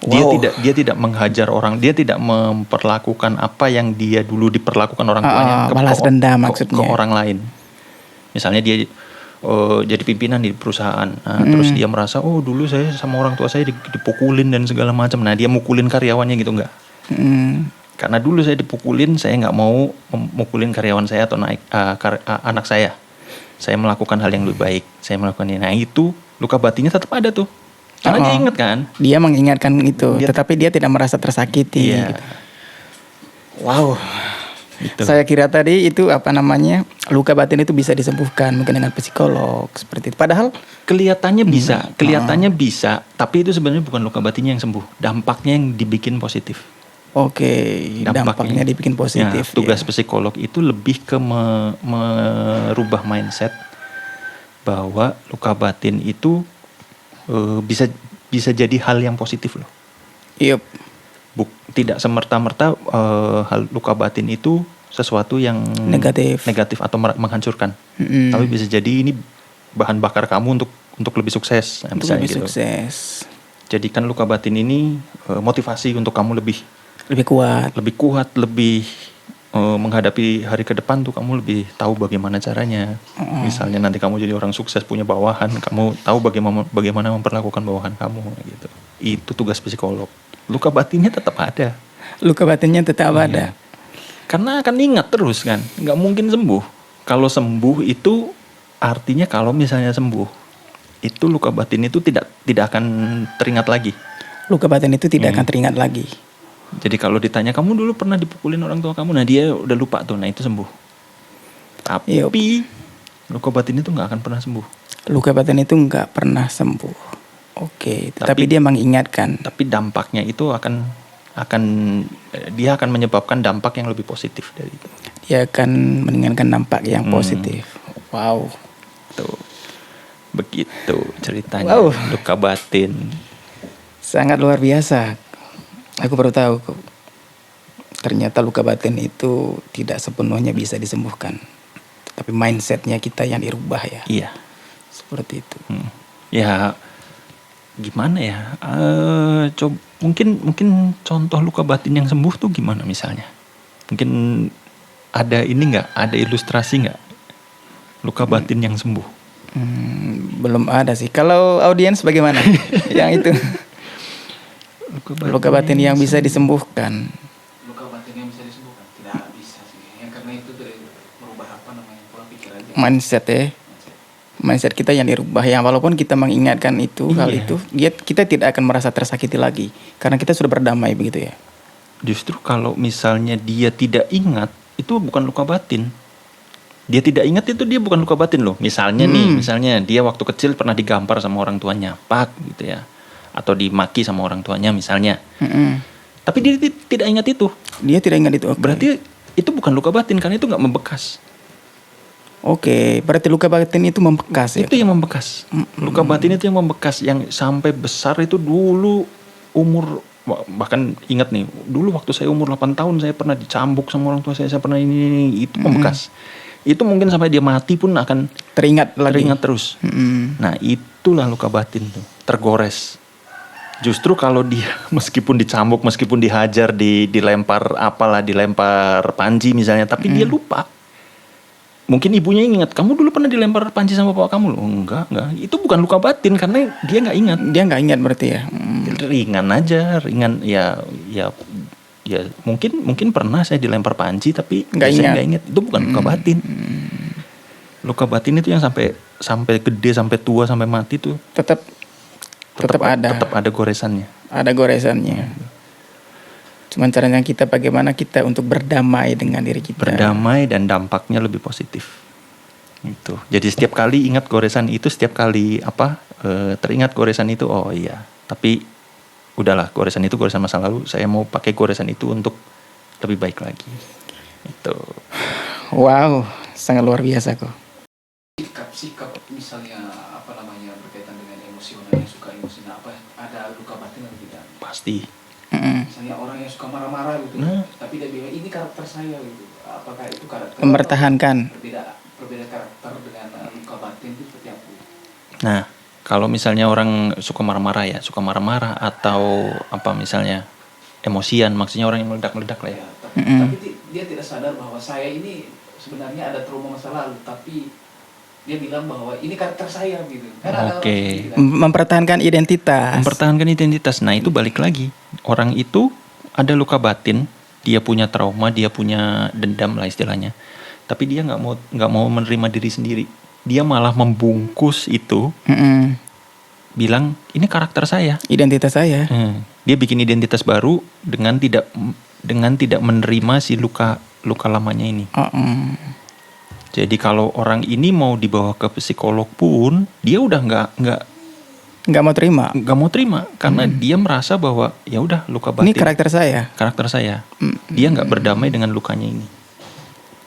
Dia tidak menghajar orang, dia tidak memperlakukan apa yang dia dulu diperlakukan orang tuanya balas dendam maksudnya ke orang lain. Misalnya dia jadi pimpinan di perusahaan, terus dia merasa dulu saya sama orang tua saya dipukulin dan segala macam. Nah, dia mukulin karyawannya gitu enggak? Karena dulu saya dipukulin, saya nggak mau memukulin karyawan saya atau anak saya. Saya melakukan hal yang lebih baik. Saya melakukan ini. Nah, itu luka batinnya tetap ada tuh. Karena dia ingat kan? Dia mengingatkan itu, tetapi dia tidak merasa tersakiti. Iya. Gitu. Wow. Gitu. Saya kira tadi itu luka batin itu bisa disembuhkan mungkin dengan psikolog seperti itu. Padahal kelihatannya bisa, tapi itu sebenarnya bukan luka batinnya yang sembuh, dampaknya yang dibikin positif. Dampaknya dibikin positif. Tugas psikolog itu lebih ke merubah mindset bahwa luka batin itu bisa jadi hal yang positif loh. Tidak semerta-merta hal luka batin itu sesuatu yang negatif atau menghancurkan. Tapi bisa jadi ini bahan bakar kamu untuk lebih sukses. Sukses. Jadikan luka batin ini motivasi untuk kamu lebih kuat, lebih menghadapi hari ke depan tuh kamu lebih tahu bagaimana caranya. Misalnya nanti kamu jadi orang sukses punya bawahan, kamu tahu bagaimana memperlakukan bawahan kamu gitu. Itu tugas psikolog. Luka batinnya tetap ada. Ada. Karena akan ingat terus kan, nggak mungkin sembuh. Kalau sembuh itu artinya kalau misalnya sembuh, itu luka batin itu tidak akan teringat lagi. Luka batin itu tidak akan teringat lagi. Jadi kalau ditanya kamu dulu pernah dipukulin orang tua kamu, nah dia udah lupa tuh, nah itu sembuh. Tapi luka batin itu nggak akan pernah sembuh. Luka batin itu nggak pernah sembuh. Oke, tapi dia mengingatkan. Tapi dampaknya itu akan dia akan menyebabkan dampak yang lebih positif dari itu. Dia akan mengingatkan dampak yang positif. Wow. Tuh. Begitu ceritanya. Wow. Luka batin. Sangat luar biasa. Aku baru tahu kok. Ternyata luka batin itu tidak sepenuhnya bisa disembuhkan. Tapi mindsetnya kita yang dirubah ya. Iya. Seperti itu. Ya gimana ya? Mungkin contoh luka batin yang sembuh tuh gimana misalnya? Mungkin ada ini nggak? Ada ilustrasi nggak? Luka batin yang sembuh? Belum ada sih. Kalau audiens bagaimana? Yang itu. Luka batin yang bisa disembuhkan. Luka batin yang bisa disembuhkan tidak bisa sih. Ya, karena itu dari merubah pola pikir aja. Mindset ya. Mindset kita yang dirubah, yang walaupun kita mengingatkan itu hal itu, kita tidak akan merasa tersakiti lagi karena kita sudah berdamai begitu ya. Justru kalau misalnya dia tidak ingat, itu bukan luka batin. Dia tidak ingat itu dia bukan luka batin loh. Misalnya misalnya dia waktu kecil pernah digampar sama orang tuanya, pak gitu ya, atau dimaki sama orang tuanya misalnya. Tapi dia tidak ingat itu. Dia tidak ingat itu. Okay. Berarti itu bukan luka batin karena itu nggak membekas. Oke, berarti luka batin itu membekas ya? Itu yang membekas. Luka batin itu yang membekas, yang sampai besar itu dulu umur, bahkan ingat nih, dulu waktu saya umur 8 tahun saya pernah dicambuk sama orang tua saya pernah ini itu membekas. Itu mungkin sampai dia mati pun akan teringat terus. Nah, itulah luka batin tuh, tergores. Justru kalau dia meskipun dicambuk, meskipun dihajar, dilempar dilempar panci misalnya, tapi dia lupa. Mungkin ibunya ingat, kamu dulu pernah dilempar panci sama bapak kamu loh. Enggak. Itu bukan luka batin karena dia nggak ingat. Dia nggak ingat berarti ya. Ringan aja, ya mungkin pernah saya dilempar panci tapi saya nggak ingat. Itu bukan luka batin. Luka batin itu yang sampai gede, sampai tua, sampai mati tuh tetap ada goresannya. Ada goresannya. Cuman caranya kita bagaimana kita untuk berdamai dengan diri kita. Berdamai dan dampaknya lebih positif. Itu. Jadi setiap kali ingat goresan itu, setiap kali teringat goresan itu, oh iya. Tapi udahlah, goresan itu goresan masa lalu. Saya mau pakai goresan itu untuk lebih baik lagi. Itu. Wow, sangat luar biasa kok. Sikap misalnya berkaitan dengan emosional, yang suka emosional, ada luka batin atau tidak? Pasti. Misalnya orang yang suka marah-marah gitu, tapi dia bilang ini karakter saya gitu. Apakah itu karakter? Mempertahankan. Berbeda karakter dengan luka batin itu seperti apa? Nah, kalau misalnya orang suka marah-marah atau misalnya emosian, maksudnya orang yang meledak-meledak lah ya. Tapi dia tidak sadar bahwa saya ini sebenarnya ada trauma masa lalu, tapi dia bilang bahwa ini karakter saya gitu. Oke. Mempertahankan identitas. Nah, itu balik lagi. Orang itu ada luka batin, dia punya trauma, dia punya dendam lah istilahnya. Tapi dia nggak mau menerima diri sendiri. Dia malah membungkus itu. Bilang ini karakter saya. Identitas saya. Dia bikin identitas baru dengan tidak menerima si luka lamanya ini. Jadi kalau orang ini mau dibawa ke psikolog pun dia udah nggak mau terima karena dia merasa bahwa ya udah luka batin. Ini karakter saya. Dia nggak berdamai dengan lukanya ini.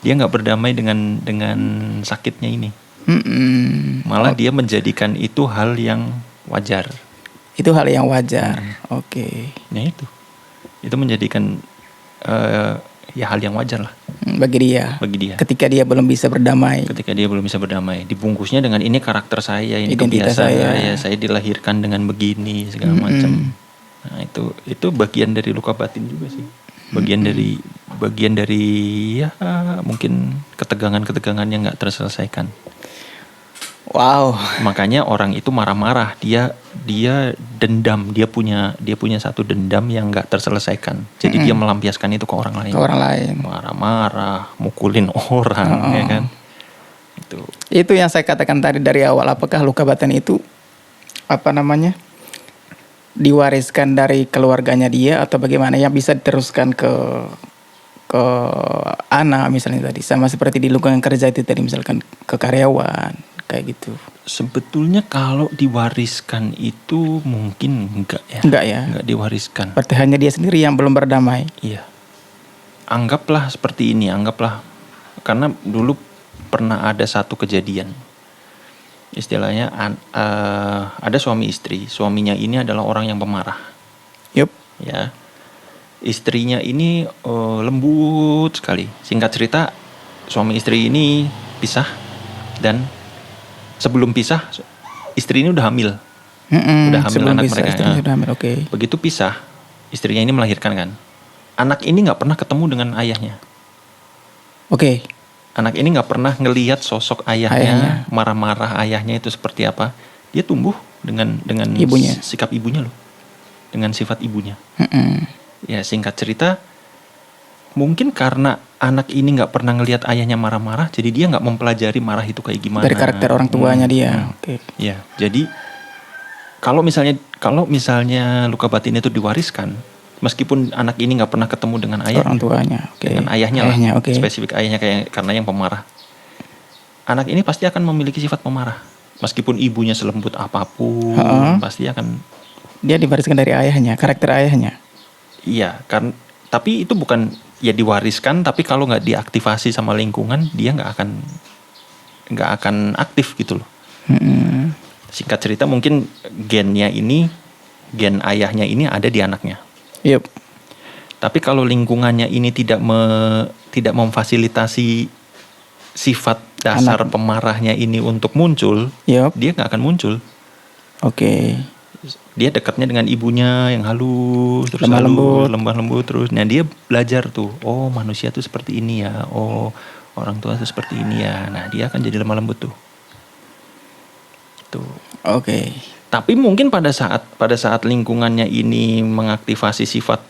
Dia nggak berdamai dengan sakitnya ini. Malah dia menjadikan itu hal yang wajar. Itu hal yang wajar. Oke. Nah itu menjadikan hal yang wajar lah. Bagi dia. Ketika dia belum bisa berdamai. Dibungkusnya dengan ini karakter saya, ini kebiasaan saya dilahirkan dengan begini segala macam. Nah itu bagian dari luka batin juga sih. Bagian dari ya mungkin ketegangan yang nggak terselesaikan. Wow. Makanya orang itu marah-marah, dia dendam, dia punya satu dendam yang nggak terselesaikan. Jadi dia melampiaskan itu ke orang lain. Marah-marah, mukulin orang, ya kan? Itu yang saya katakan tadi dari awal. Apakah luka batin itu diwariskan dari keluarganya dia atau bagaimana, yang bisa diteruskan ke anak misalnya tadi, sama seperti di lingkungan kerja itu tadi, misalkan ke karyawan, kayak gitu. Sebetulnya kalau diwariskan itu mungkin enggak ya. Enggak ya. Enggak diwariskan. Berarti hanya dia sendiri yang belum berdamai. Iya. Anggaplah seperti ini, anggaplah karena dulu pernah ada satu kejadian. Istilahnya ada suami istri. Suaminya ini adalah orang yang pemarah. Yup. Ya. Istrinya ini lembut sekali. Singkat cerita, suami istri ini pisah dan sebelum pisah istri ini udah hamil. Udah hamil Sebelum anak bisa, mereka. istrinya sudah hamil, oke. Begitu pisah, istrinya ini melahirkan kan. Anak ini nggak pernah ketemu dengan ayahnya. Oke. Anak ini nggak pernah ngelihat sosok ayahnya, marah-marah ayahnya itu seperti apa. Dia tumbuh dengan Ibunya. sikap ibunya loh, dengan sifat ibunya. Mm-mm. Ya singkat cerita, mungkin karena anak ini nggak pernah ngelihat ayahnya marah-marah, jadi dia nggak mempelajari marah itu kayak gimana. Dari karakter orang tuanya dia. Oke. Ya, jadi kalau misalnya luka batin itu diwariskan, meskipun anak ini nggak pernah ketemu dengan ayah, Orang tuanya. Oke. dengan ayahnya lah, oke. spesifik ayahnya karena yang pemarah, anak ini pasti akan memiliki sifat pemarah, meskipun ibunya selembut apapun, pasti akan. Dia diwariskan dari ayahnya, karakter ayahnya. Iya, kan. Tapi itu bukan ya diwariskan, tapi kalau nggak diaktifasi sama lingkungan, dia nggak akan aktif gitu loh. Singkat cerita mungkin gen ayahnya ini ada di anaknya. Yup. Tapi kalau lingkungannya ini tidak memfasilitasi sifat dasar pemarahnya ini untuk muncul, Yup. dia nggak akan muncul. Oke. Dia dekatnya dengan ibunya yang halus, terus lembah lembut terus. Nah dia belajar tuh, oh manusia tuh seperti ini ya, oh orang tua tuh seperti ini ya. Nah dia akan jadi lemah lembut tuh. Tuh. Oke. Tapi mungkin pada saat lingkungannya ini mengaktifasi sifat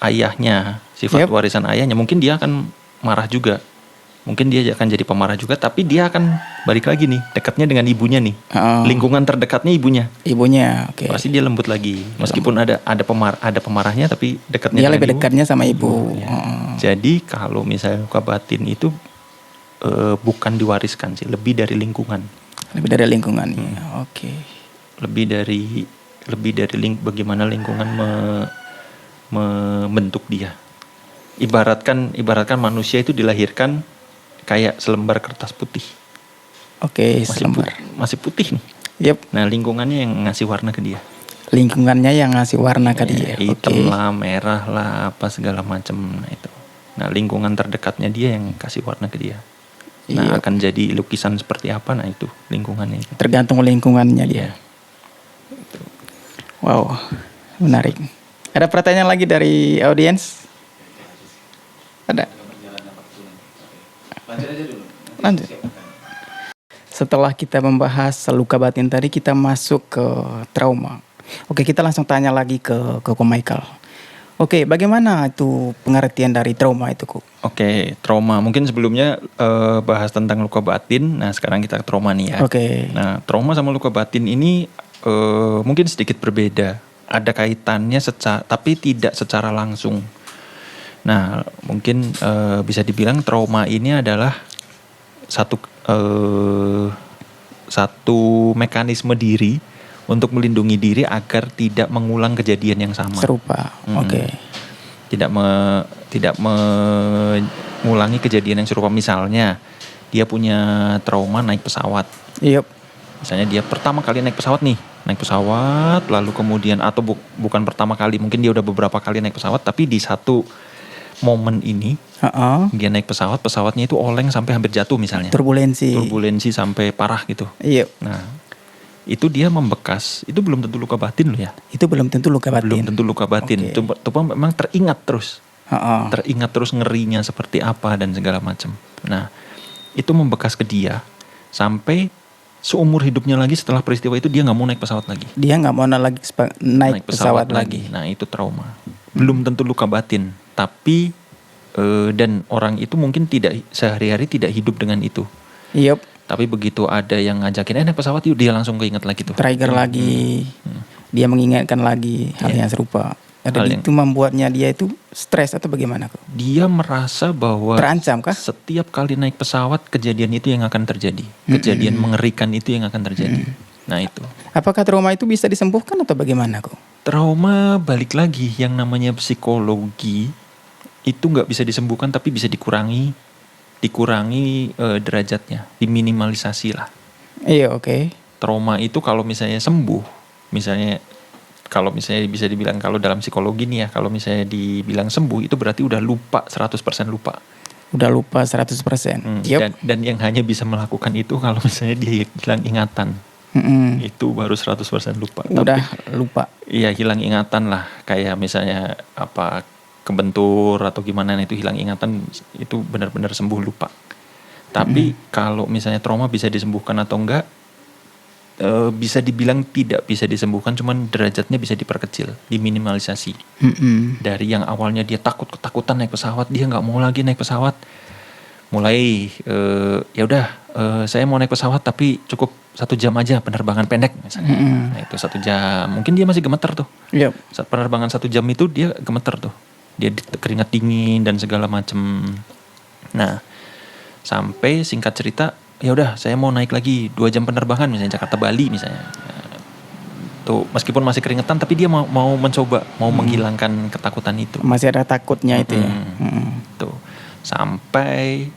ayahnya, sifat warisan ayahnya, mungkin dia akan marah juga. Mungkin dia akan jadi pemarah juga, tapi dia akan balik lagi nih, dekatnya dengan ibunya nih. Lingkungan terdekatnya ibunya. Ibunya, oke. Pasti dia lembut lagi. Meskipun ada pemarahnya, tapi dekatnya dia dengan lebih ibu. dekatnya sama ibu. Ya. Jadi kalau misalnya luka batin itu bukan diwariskan sih, lebih dari lingkungan. Lebih dari lingkungannya. Oke. Lebih dari bagaimana lingkungan membentuk dia. Ibaratkan manusia itu dilahirkan kayak selembar kertas putih. Oke, selembar. Masih putih nih. Yep. Nah, lingkungannya yang ngasih warna ke dia. Lingkungannya yang ngasih warna ke dia. Hitam lah, merah lah, apa segala macam. Nah itu. Nah, lingkungan terdekatnya dia yang kasih warna ke dia. Nah, akan jadi lukisan seperti apa? Nah, itu lingkungannya itu. Tergantung lingkungannya dia. Wow, menarik. Ada pertanyaan lagi dari audiens? Ada? Lanjut aja dulu. Lanjut. Setelah kita membahas luka batin tadi, kita masuk ke trauma. Oke, kita langsung tanya lagi ke Ko Michael. Oke, bagaimana itu pengertian dari trauma itu, Ko? Oke, trauma. Mungkin sebelumnya bahas tentang luka batin. Nah, sekarang kita ke trauma nih ya. Oke. Nah, trauma sama luka batin ini mungkin sedikit berbeda. Ada kaitannya tapi tidak secara langsung. Nah, mungkin bisa dibilang trauma ini adalah satu mekanisme diri untuk melindungi diri agar tidak mengulang kejadian yang sama. Serupa. Oke. Tidak mengulangi kejadian yang serupa. Misalnya dia punya trauma naik pesawat. Yep. Misalnya dia pertama kali naik pesawat, lalu kemudian atau bukan pertama kali, mungkin dia udah beberapa kali naik pesawat, tapi di satu momen ini dia naik pesawatnya itu oleng sampai hampir jatuh misalnya. Turbulensi sampai parah gitu. Iya. Nah, itu dia membekas. Itu belum tentu luka batin loh ya. Itu belum tentu luka batin. Belum tentu luka batin. Okay. Itu memang teringat terus. Teringat terus ngerinya seperti apa dan segala macam. Nah, itu membekas ke dia sampai seumur hidupnya lagi. Setelah peristiwa itu dia nggak mau naik pesawat lagi. Dia nggak mau naik pesawat lagi. Nah, itu trauma. Belum tentu luka batin, tapi dan orang itu mungkin tidak sehari-hari tidak hidup dengan itu. Yep. Tapi begitu ada yang ngajakin naik pesawat yuk, dia langsung keinget lagi tuh. Trigger lagi. Dia mengingatkan lagi hal yang serupa. Ada itu membuatnya dia itu stres atau bagaimana kok? Dia merasa bahwa Terancam kah? setiap kali naik pesawat kejadian itu yang akan terjadi. Kejadian mengerikan itu yang akan terjadi. Nah itu. Apakah trauma itu bisa disembuhkan atau bagaimana kok? Trauma balik lagi yang namanya psikologi itu nggak bisa disembuhkan tapi bisa dikurangi derajatnya, diminimalisasi lah. Iya, oke. Trauma itu kalau misalnya sembuh, kalau misalnya bisa dibilang kalau dalam psikologi nih ya, kalau misalnya dibilang sembuh itu berarti udah lupa 100% lupa. Udah lupa 100%. Yup. Dan yang hanya bisa melakukan itu kalau misalnya dia hilang ingatan. Itu baru 100% lupa. Udah lupa. Iya, hilang ingatan lah. Kayak misalnya kebentur atau gimana itu hilang ingatan, itu benar-benar sembuh lupa. Tapi kalau misalnya trauma bisa disembuhkan atau enggak, bisa dibilang tidak bisa disembuhkan, cuman derajatnya bisa diperkecil, diminimalisasi. Dari yang awalnya dia ketakutan naik pesawat, dia nggak mau lagi naik pesawat. Mulai ya udah, saya mau naik pesawat tapi cukup 1 jam aja penerbangan pendek misalnya. Nah itu 1 jam, mungkin dia masih gemeter tuh. Yep. Saat penerbangan 1 jam itu dia gemeter tuh, dia keringat dingin dan segala macem. Nah sampai singkat cerita, ya udah saya mau naik lagi 2 jam penerbangan misalnya Jakarta Bali misalnya. Tuh meskipun masih keringetan tapi dia mau mencoba, mau menghilangkan ketakutan itu. Masih ada takutnya itu ya. Tuh sampai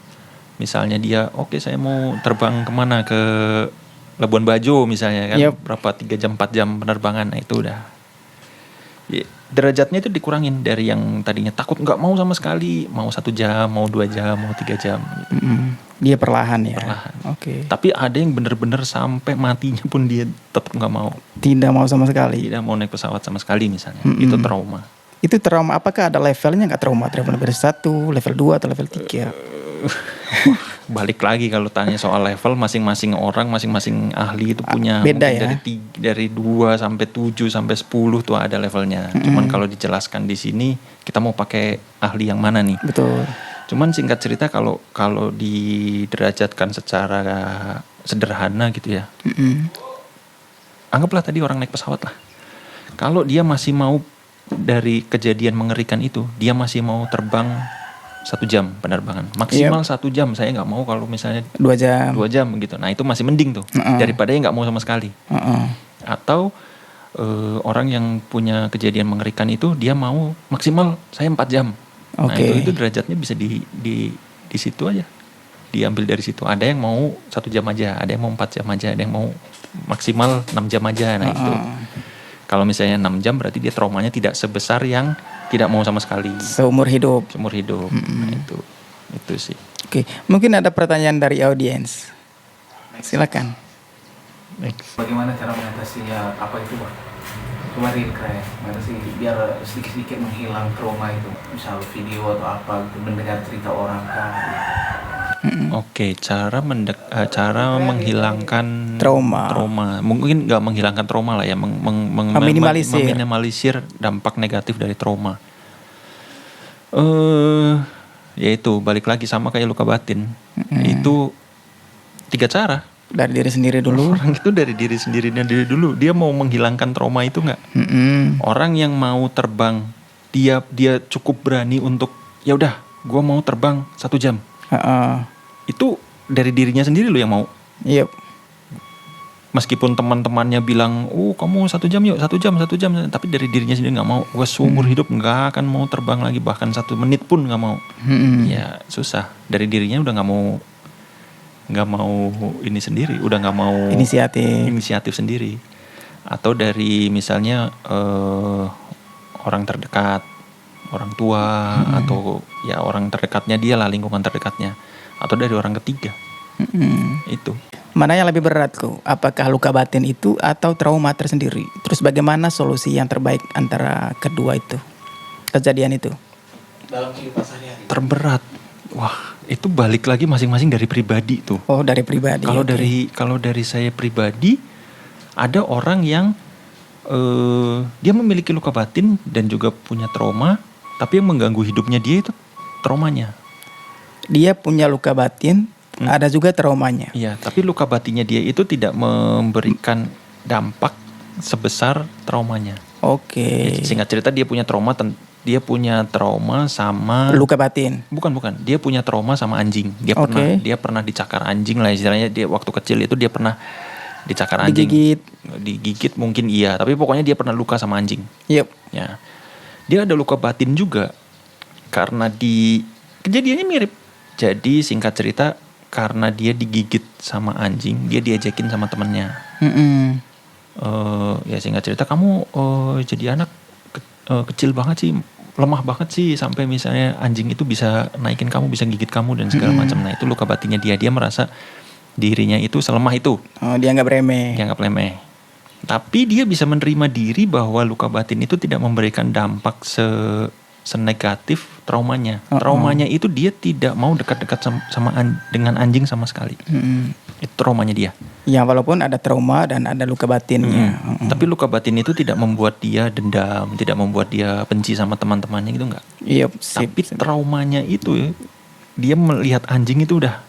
misalnya dia oke, saya mau terbang kemana, ke Labuan Bajo misalnya kan. Berapa 3 jam 4 jam penerbangan. Nah itu udah ya, derajatnya itu dikurangin dari yang tadinya takut nggak mau sama sekali, mau 1 jam, mau 2 jam, mau 3 jam gitu. Dia perlahan ya. Perlahan. Oke. Tapi ada yang bener-bener sampai matinya pun dia tetap nggak mau. Tidak mau sama sekali. Tidak mau naik pesawat sama sekali misalnya. Itu trauma. Itu trauma, apakah ada levelnya nggak trauma? Level 1, level 2 atau level 3? Balik lagi kalau tanya soal level, masing-masing orang, masing-masing ahli itu punya beda ya. Dari 2 sampai 7 sampai 10 tuh ada levelnya. Cuman kalau dijelaskan di sini kita mau pakai ahli yang mana nih? Betul. Cuman singkat cerita kalau diderajatkan secara sederhana gitu ya. Anggaplah tadi orang naik pesawat lah. Kalau dia masih mau, dari kejadian mengerikan itu, dia masih mau terbang 1 jam penerbangan, maksimal 1 jam. Saya nggak mau kalau misalnya 2 jam. 2 jam gitu. Nah itu masih mending tuh, daripada yang nggak mau sama sekali. Atau orang yang punya kejadian mengerikan itu dia mau maksimal saya 4 jam. Nah itu derajatnya bisa di situ aja, diambil dari situ. Ada yang mau 1 jam aja, ada yang mau 4 jam aja, ada yang mau maksimal 6 jam aja. Nah itu kalau misalnya 6 jam berarti dia traumanya tidak sebesar yang tidak mau sama sekali. Seumur hidup. Nah itu sih. Oke, mungkin ada pertanyaan dari audiens. Silakan. Next. Bagaimana cara mengatasi apa itu, Pak? Kemarin kayak mengatasi biar sedikit-sedikit menghilang trauma itu, misal video atau apa, mendengar cerita orang kan. Oke, cara menghilangkan trauma. Mungkin nggak menghilangkan trauma lah ya, meminimalisir dampak negatif dari trauma. Yaitu balik lagi sama kayak luka batin. Itu 3 cara. Dari diri sendiri dulu. Orang itu dari diri sendirinya dulu. Dia mau menghilangkan trauma itu nggak? Orang yang mau terbang, dia cukup berani untuk ya udah, gue mau terbang 1 jam. Itu dari dirinya sendiri loh yang mau. Yep. Meskipun teman-temannya bilang, kamu 1 jam yuk, 1 jam, tapi dari dirinya sendiri nggak mau. Gue seumur hidup nggak akan mau terbang lagi, bahkan 1 menit pun nggak mau. Ya susah. Dari dirinya udah nggak mau ini sendiri, udah nggak mau inisiatif sendiri. Atau dari misalnya orang terdekat, orang tua, atau ya orang terdekatnya dia lah, lingkungan terdekatnya, atau dari orang ketiga. Itu mana yang lebih berat kok? Apakah luka batin itu atau trauma tersendiri? Terus bagaimana solusi yang terbaik antara kedua itu, kejadian itu dalam kehidupan sehari-hari? Terberat, wah itu balik lagi masing-masing dari pribadi tuh. Oh, dari pribadi. Kalau dari saya pribadi, ada orang yang dia memiliki luka batin dan juga punya trauma, tapi yang mengganggu hidupnya dia itu traumanya. Dia punya luka batin, ada juga traumanya. Iya, tapi luka batinnya dia itu tidak memberikan dampak sebesar traumanya. Oke. Singkat cerita dia punya trauma sama Luka batin. bukan. Dia punya trauma sama anjing. Oke. Dia pernah dicakar anjing lah istilahnya. Dia waktu kecil itu dia pernah dicakar anjing. Digigit mungkin iya, tapi pokoknya dia pernah luka sama anjing. Yep. Ya. Dia ada luka batin juga karena kejadiannya mirip. Jadi singkat cerita karena dia digigit sama anjing, dia diajakin sama temennya. Ya singkat cerita kamu jadi anak kecil banget sih, lemah banget sih sampai misalnya anjing itu bisa naikin kamu, bisa gigit kamu dan segala macam. Nah itu luka batinnya dia merasa dirinya itu selemah itu. Oh, dianggap remeh. Tapi dia bisa menerima diri bahwa luka batin itu tidak memberikan dampak senegatif traumanya. Traumanya itu dia tidak mau dekat-dekat dengan anjing sama sekali. Itu traumanya dia. Ya walaupun ada trauma dan ada luka batinnya. Tapi luka batin itu tidak membuat dia dendam, tidak membuat dia benci sama teman-temannya gitu enggak. Iya. Tapi traumanya itu dia melihat anjing itu udah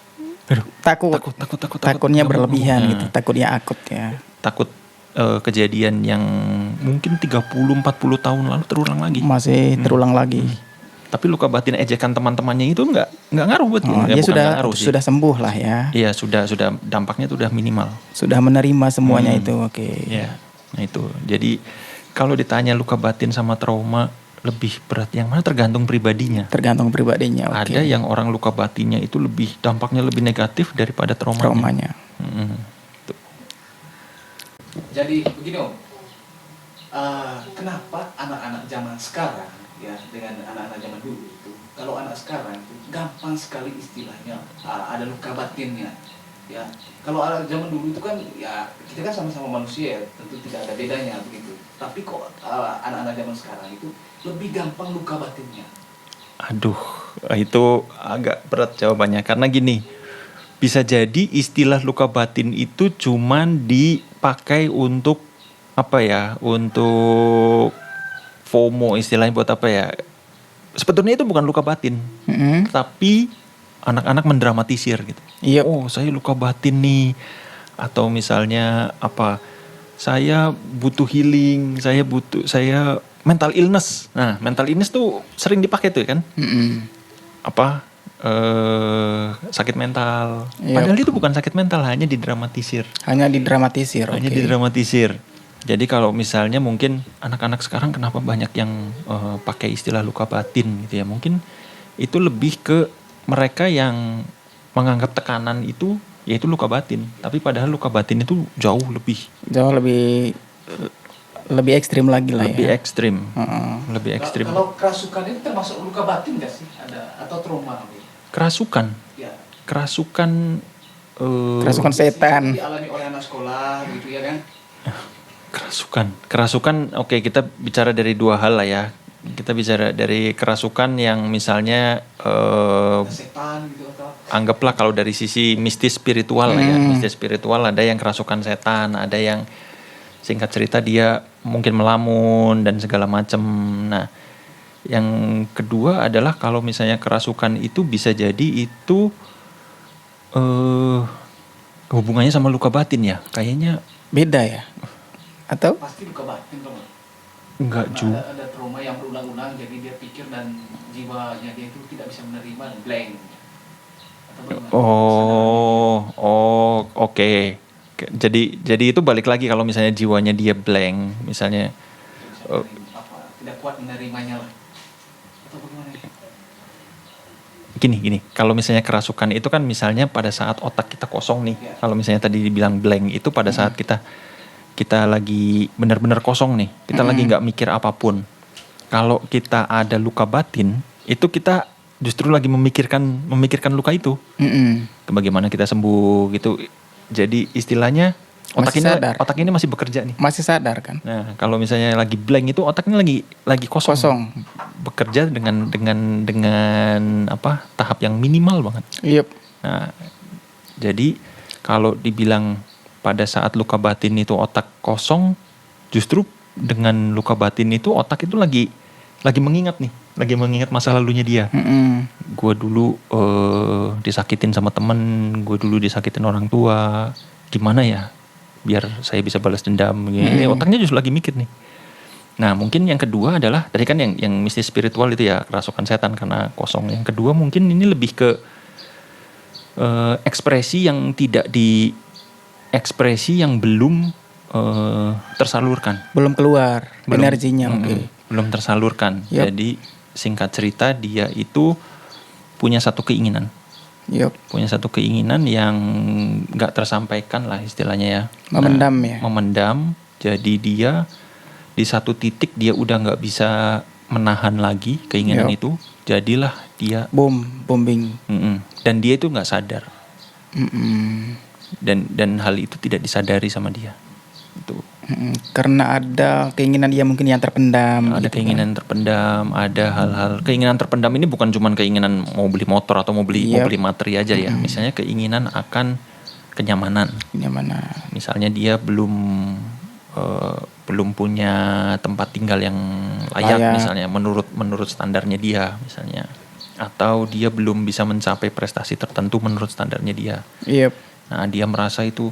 takut. Takutnya berlebihan gitu. Takutnya akut ya. Takut kejadian yang mungkin 30-40 tahun lalu terulang lagi. Masih terulang lagi. Tapi luka batin ejekan teman-temannya itu nggak ngaruh buat dia. Dia sudah sembuh lah ya. Iya sudah dampaknya itu udah minimal. Sudah menerima semuanya itu. Oke. Ya, nah itu. Jadi kalau ditanya luka batin sama trauma lebih berat yang mana tergantung pribadinya. Okay. Ada yang orang luka batinnya itu dampaknya lebih negatif daripada traumanya. Jadi begini Om, kenapa anak-anak zaman sekarang ya dengan anak-anak zaman dulu itu, kalau anak sekarang itu gampang sekali istilahnya ada luka batinnya ya. Kalau anak zaman dulu itu kan ya kita kan sama-sama manusia ya, tentu tidak ada bedanya begitu. Tapi kok anak-anak zaman sekarang itu lebih gampang luka batinnya? Aduh, itu agak berat jawabannya karena gini. Bisa jadi istilah luka batin itu cuman dipakai untuk apa ya? Untuk FOMO istilahnya buat apa ya? Sebetulnya itu bukan luka batin. Tapi anak-anak mendramatisir gitu. Yep. Oh, saya luka batin nih. Atau misalnya apa? Saya butuh healing, saya mental illness. Nah, mental illness tuh sering dipakai tuh kan? Apa? Sakit mental. Padahal itu bukan sakit mental, hanya didramatisir. Didramatisir. Jadi kalau misalnya mungkin anak-anak sekarang kenapa banyak yang pakai istilah luka batin gitu ya? Mungkin itu lebih ke mereka yang menganggap tekanan itu yaitu luka batin. Tapi padahal luka batin itu jauh lebih ekstrim lagi lah lebih ya. Lebih ekstrim. Kalau kerasukan itu termasuk luka batin nggak sih? Atau trauma? Kerasukan. Ya. Kerasukan setan. Dialami oleh anak sekolah gitu ya kan? Kerasukan. Oke, kita bicara dari dua hal lah ya. Kita bicara dari kerasukan yang misalnya setan gitu atau? Anggaplah kalau dari sisi mistis spiritual lah ya. Mistis spiritual ada yang kerasukan setan, ada yang singkat cerita dia mungkin melamun dan segala macam. Nah, yang kedua adalah kalau misalnya kerasukan itu bisa jadi itu hubungannya sama luka batin ya. Kayaknya beda ya. Atau? Pasti luka batin dong. Enggak juga. Ada trauma yang berulang-ulang jadi dia pikir dan jiwanya dia itu tidak bisa menerima dan blank. Oke. Jadi itu balik lagi kalau misalnya jiwanya dia blank, misalnya tidak kuat menerimanya lah. Atau bagaimana? Gini. Kalau misalnya kerasukan itu kan misalnya pada saat otak kita kosong nih. Yeah. Kalau misalnya tadi dibilang blank itu pada saat kita lagi benar-benar kosong nih. Kita lagi nggak mikir apapun. Kalau kita ada luka batin, itu kita justru lagi memikirkan luka itu. Bagaimana kita sembuh gitu. Jadi istilahnya otak ini masih bekerja nih. Masih sadar kan? Nah, kalau misalnya lagi blank itu otaknya lagi kosong. Bekerja dengan apa? Tahap yang minimal banget. Yep. Nah, jadi kalau dibilang pada saat luka batin itu otak kosong, justru dengan luka batin itu otak itu lagi mengingat masa lalunya dia. Gue dulu disakitin sama temen, gue dulu disakitin orang tua, gimana ya biar saya bisa balas dendam. Otaknya justru lagi mikir nih. Nah, mungkin yang kedua adalah tadi kan yang mistis spiritual itu ya, kerasukan setan karena kosong. Yang kedua mungkin ini lebih ke ekspresi yang tidak ekspresi yang belum tersalurkan. Belum keluar Belum, energinya. Oke. belum tersalurkan. Yup. Jadi singkat cerita dia itu punya satu keinginan. Yup. Punya satu keinginan yang nggak tersampaikan lah istilahnya ya. Memendam ya. Memendam. Jadi dia di satu titik dia udah nggak bisa menahan lagi keinginan Yup. itu. Jadilah dia Bombing. dan dia itu nggak sadar. Mm-mm. Dan hal itu tidak disadari sama dia. Itu. Karena ada keinginan dia mungkin yang terpendam. Ada gitu keinginan terpendam, ada hal-hal keinginan terpendam ini bukan cuma keinginan mau beli motor atau mau beli materi aja ya. Misalnya keinginan akan kenyamanan. Kenyamanan. Misalnya dia belum punya tempat tinggal yang layak misalnya menurut standarnya dia misalnya, atau dia belum bisa mencapai prestasi tertentu menurut standarnya dia. Yep. Nah dia merasa itu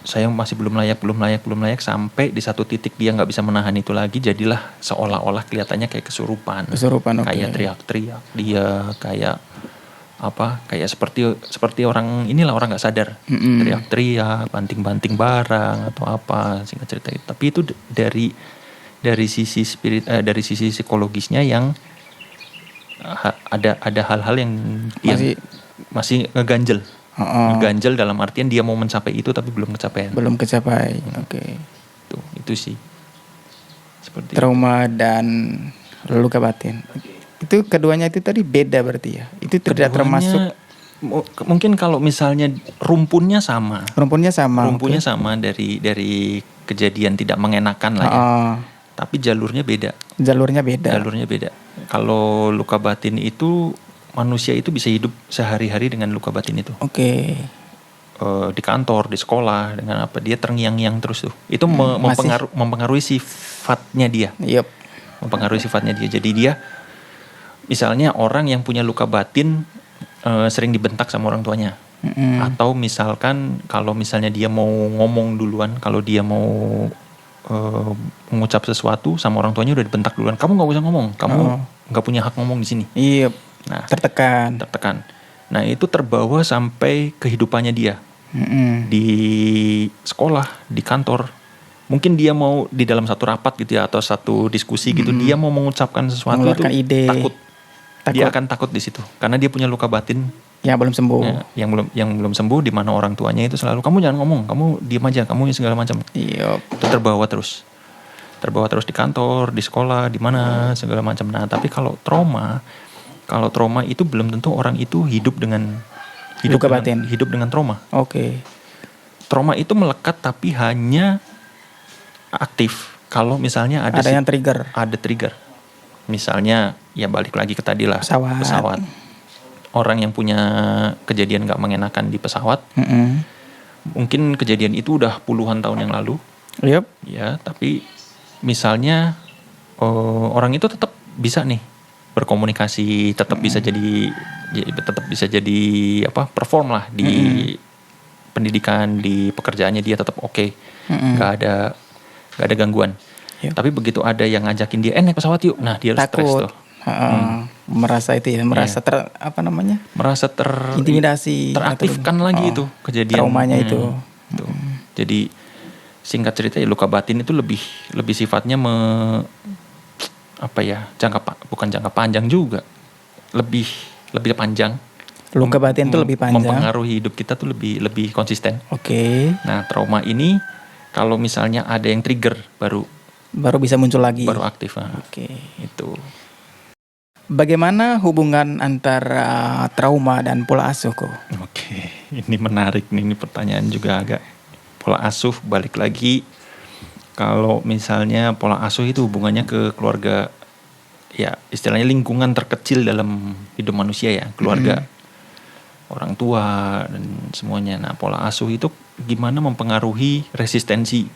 saya masih belum layak sampai di satu titik dia nggak bisa menahan itu lagi, jadilah seolah-olah kelihatannya kayak kesurupan, kayak teriak-teriak dia, kayak seperti orang orang nggak sadar, teriak-teriak, banting-banting barang atau apa, singkat cerita itu. Tapi itu dari sisi dari sisi psikologisnya yang ada hal-hal yang dia masih ngeganjel. Ngeganjel dalam artian dia mau mencapai itu tapi belum kecapai. Oke. Itu sih. Seperti trauma dan luka batin. Itu keduanya itu tadi beda berarti ya. Itu tidak termasuk. Mungkin kalau misalnya rumpunnya sama Okay. dari kejadian tidak mengenakan lah ya. Tapi jalurnya beda. Kalau luka batin itu manusia itu bisa hidup sehari-hari dengan luka batin itu. Oke. Di kantor, di sekolah, dengan apa dia terngiang-ngiang terus tuh. Itu mempengaruhi sifatnya dia. Yep. Mempengaruhi sifatnya dia. Jadi dia misalnya orang yang punya luka batin sering dibentak sama orang tuanya. Atau misalkan kalau misalnya dia mau ngomong duluan, kalau dia mau mengucap sesuatu sama orang tuanya udah dibentak duluan. Kamu nggak usah ngomong, kamu nggak punya hak ngomong di sini. Iya. Nah, tertekan. Nah itu terbawa sampai kehidupannya dia. Di sekolah, di kantor. Mungkin dia mau di dalam satu rapat gitu ya, atau satu diskusi gitu, dia mau mengucapkan sesuatu itu ide. takut. Dia akan takut di situ karena dia punya luka batin yang belum sembuh. Ya, yang belum sembuh, di mana orang tuanya itu selalu kamu jangan ngomong, kamu diam aja, kamu segala macam. Iya. Itu terbawa terus di kantor, di sekolah, di mana segala macam. Nah, tapi kalau trauma itu belum tentu orang itu hidup dengan trauma. Oke. Trauma itu melekat tapi hanya aktif kalau misalnya ada yang trigger. Ada trigger. Misalnya ya balik lagi ke tadi lah, pesawat. Orang yang punya kejadian gak mengenakan di pesawat, mungkin kejadian itu udah puluhan tahun yang lalu. Yep. Ya, tapi misalnya orang itu tetap bisa nih berkomunikasi, tetap bisa jadi perform lah di pendidikan, di pekerjaannya dia tetap oke. Gak ada gangguan. Yep. Tapi begitu ada yang ngajakin dia naik pesawat yuk, nah dia stres tuh. Merasa itu ya, merasa merasa terintimidasi, teraktifkan lagi itu kejadian traumanya itu. Jadi singkat cerita ya, luka batin itu lebih sifatnya bukan jangka panjang juga, lebih panjang. Luka batin itu lebih panjang, mempengaruhi hidup kita tuh lebih konsisten. Oke. Nah, trauma ini kalau misalnya ada yang trigger baru bisa muncul lagi, baru aktif. Oke. Itu. Bagaimana hubungan antara trauma dan pola asuh kok? Oke, ini menarik nih, ini pertanyaan juga agak. Pola asuh, balik lagi, kalau misalnya pola asuh itu hubungannya ke keluarga, ya istilahnya lingkungan terkecil dalam hidup manusia ya, keluarga, orang tua dan semuanya. Nah, pola asuh itu gimana mempengaruhi resistensi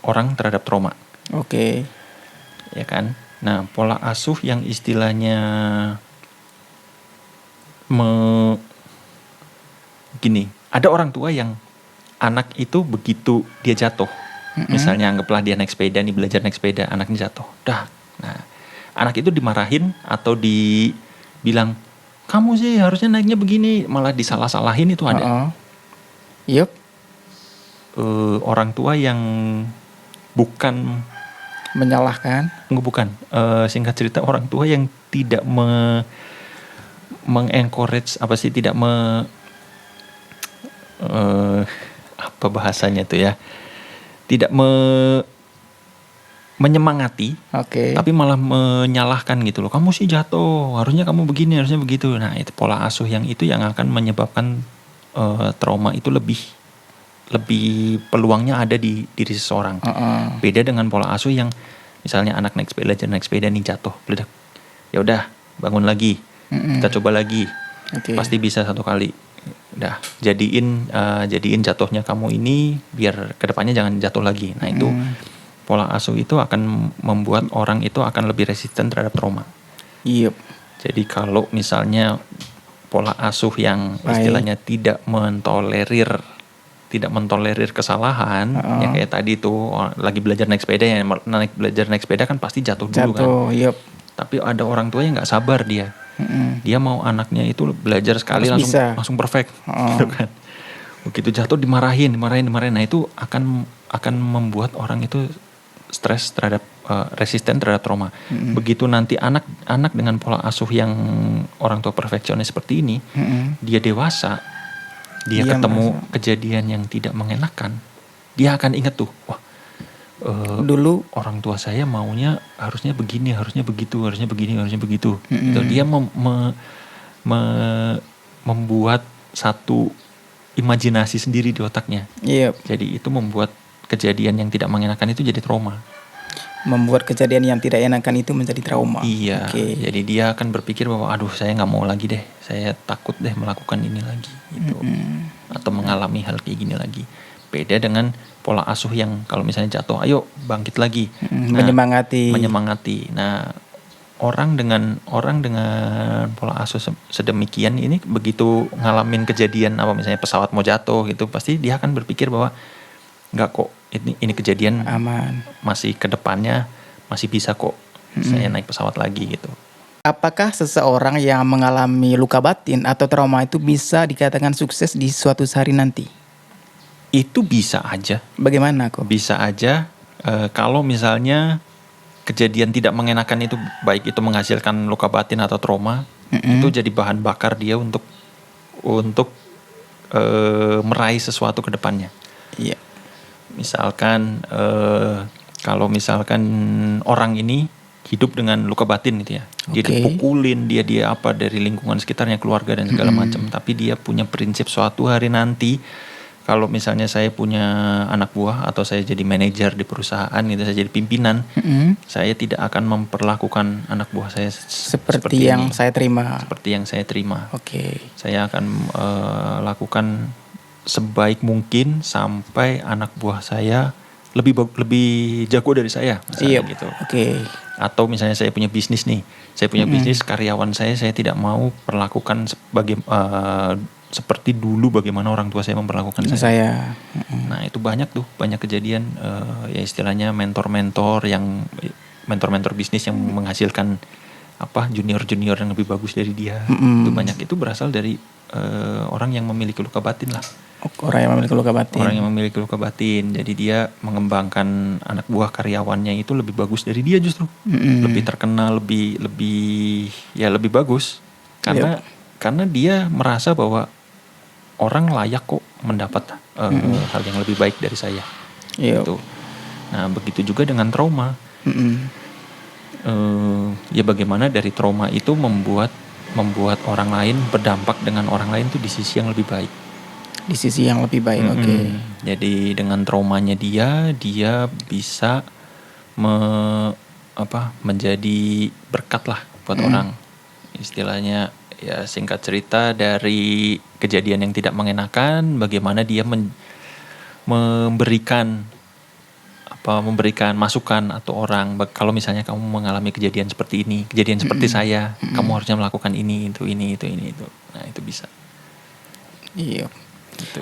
orang terhadap trauma? Oke. Ya kan? Nah, pola asuh yang istilahnya gini, ada orang tua yang anak itu begitu dia jatuh, Misalnya anggaplah dia naik sepeda nih, belajar naik sepeda, anaknya jatuh. Dah. Nah, anak itu dimarahin atau dibilang, kamu sih harusnya naiknya begini, malah disalah-salahin itu ada. Yup. Orang tua yang bukan Menyalahkan. bukan singkat cerita, orang tua yang tidak mengencourage tidak apa bahasanya tuh ya, tidak menyemangati, tapi malah menyalahkan gitu loh. Kamu sih jatuh, harusnya kamu begini, harusnya begitu. Nah, itu pola asuh yang akan menyebabkan trauma itu lebih peluangnya ada di diri seseorang. Beda dengan pola asuh yang misalnya anak naik sepeda nih jatuh, beledak. Ya udah, bangun lagi. Kita coba lagi. Pasti bisa satu kali. Udah, jadiin jatuhnya kamu ini biar kedepannya jangan jatuh lagi. Nah, itu pola asuh itu akan membuat orang itu akan lebih resisten terhadap trauma. Yep. Jadi kalau misalnya pola asuh yang istilahnya tidak mentolerir kesalahan, ya kayak tadi tuh lagi belajar naik sepeda kan pasti jatuh dulu kan. Yep. Tapi ada orang tua yang nggak sabar dia mau anaknya itu belajar sekali langsung perfect, gitu kan. Begitu jatuh dimarahin. Nah, itu akan membuat orang itu stres terhadap resisten terhadap trauma. Begitu nanti anak dengan pola asuh yang orang tua perfeksionis seperti ini, dia dewasa, dia ketemu kejadian yang tidak mengenakan, dia akan ingat tuh, wah, dulu orang tua saya maunya harusnya begini, harusnya begitu, harusnya begini, harusnya begitu. Gitu. Dia membuat satu imajinasi sendiri di otaknya. Yep. Jadi itu membuat kejadian yang tidak mengenakan itu jadi trauma. Membuat kejadian yang tidak enakan itu menjadi trauma. Iya. Jadi dia akan berpikir bahwa aduh, saya nggak mau lagi deh, saya takut deh melakukan ini lagi, gitu. Atau mengalami hal kayak gini lagi. Beda dengan pola asuh yang kalau misalnya jatuh, ayo bangkit lagi. Menyemangati. Nah, orang dengan pola asuh sedemikian ini, begitu ngalamin kejadian misalnya pesawat mau jatuh gitu, pasti dia akan berpikir bahwa enggak kok, ini kejadian aman, masih ke depannya masih bisa kok saya naik pesawat lagi gitu. Apakah seseorang yang mengalami luka batin atau trauma itu bisa dikatakan sukses di suatu hari nanti? Itu bisa aja. Bagaimana kok? Bisa aja kalau misalnya kejadian tidak mengenakan itu, baik itu menghasilkan luka batin atau trauma, itu jadi bahan bakar dia untuk meraih sesuatu ke depannya. Iya. Misalkan kalau misalkan orang ini hidup dengan luka batin gitu ya, dia dipukulin, dia apa dari lingkungan sekitarnya, keluarga dan segala macam, tapi dia punya prinsip suatu hari nanti, kalau misalnya saya punya anak buah atau saya jadi manajer di perusahaan gitu, saya jadi pimpinan, saya tidak akan memperlakukan anak buah saya seperti yang saya terima. Seperti yang saya terima. Saya akan lakukan sebaik mungkin sampai anak buah saya lebih jago dari saya, misalnya gitu. Atau misalnya saya punya bisnis nih, bisnis, karyawan saya tidak mau perlakukan seperti dulu bagaimana orang tua saya memperlakukan saya. Nah, itu banyak kejadian ya istilahnya mentor-mentor bisnis yang menghasilkan junior yang lebih bagus dari dia. Itu banyak, itu berasal dari orang yang memiliki luka batin lah. Orang yang memiliki luka batin. Jadi dia mengembangkan anak buah karyawannya itu lebih bagus dari dia justru. Lebih terkenal, lebih bagus. Karena dia merasa bahwa orang layak kok mendapat hal yang lebih baik dari saya. Gitu. Nah, begitu juga dengan trauma. Ya bagaimana dari trauma itu membuat orang lain berdampak dengan orang lain tuh di sisi yang lebih baik. Jadi dengan traumanya dia bisa menjadi berkat lah buat orang. Istilahnya ya, singkat cerita, dari kejadian yang tidak mengenakan, bagaimana dia memberikan masukan atau orang, kalau misalnya kamu mengalami kejadian seperti ini, kejadian seperti saya, kamu harusnya melakukan ini, itu. Nah, itu bisa. Iya.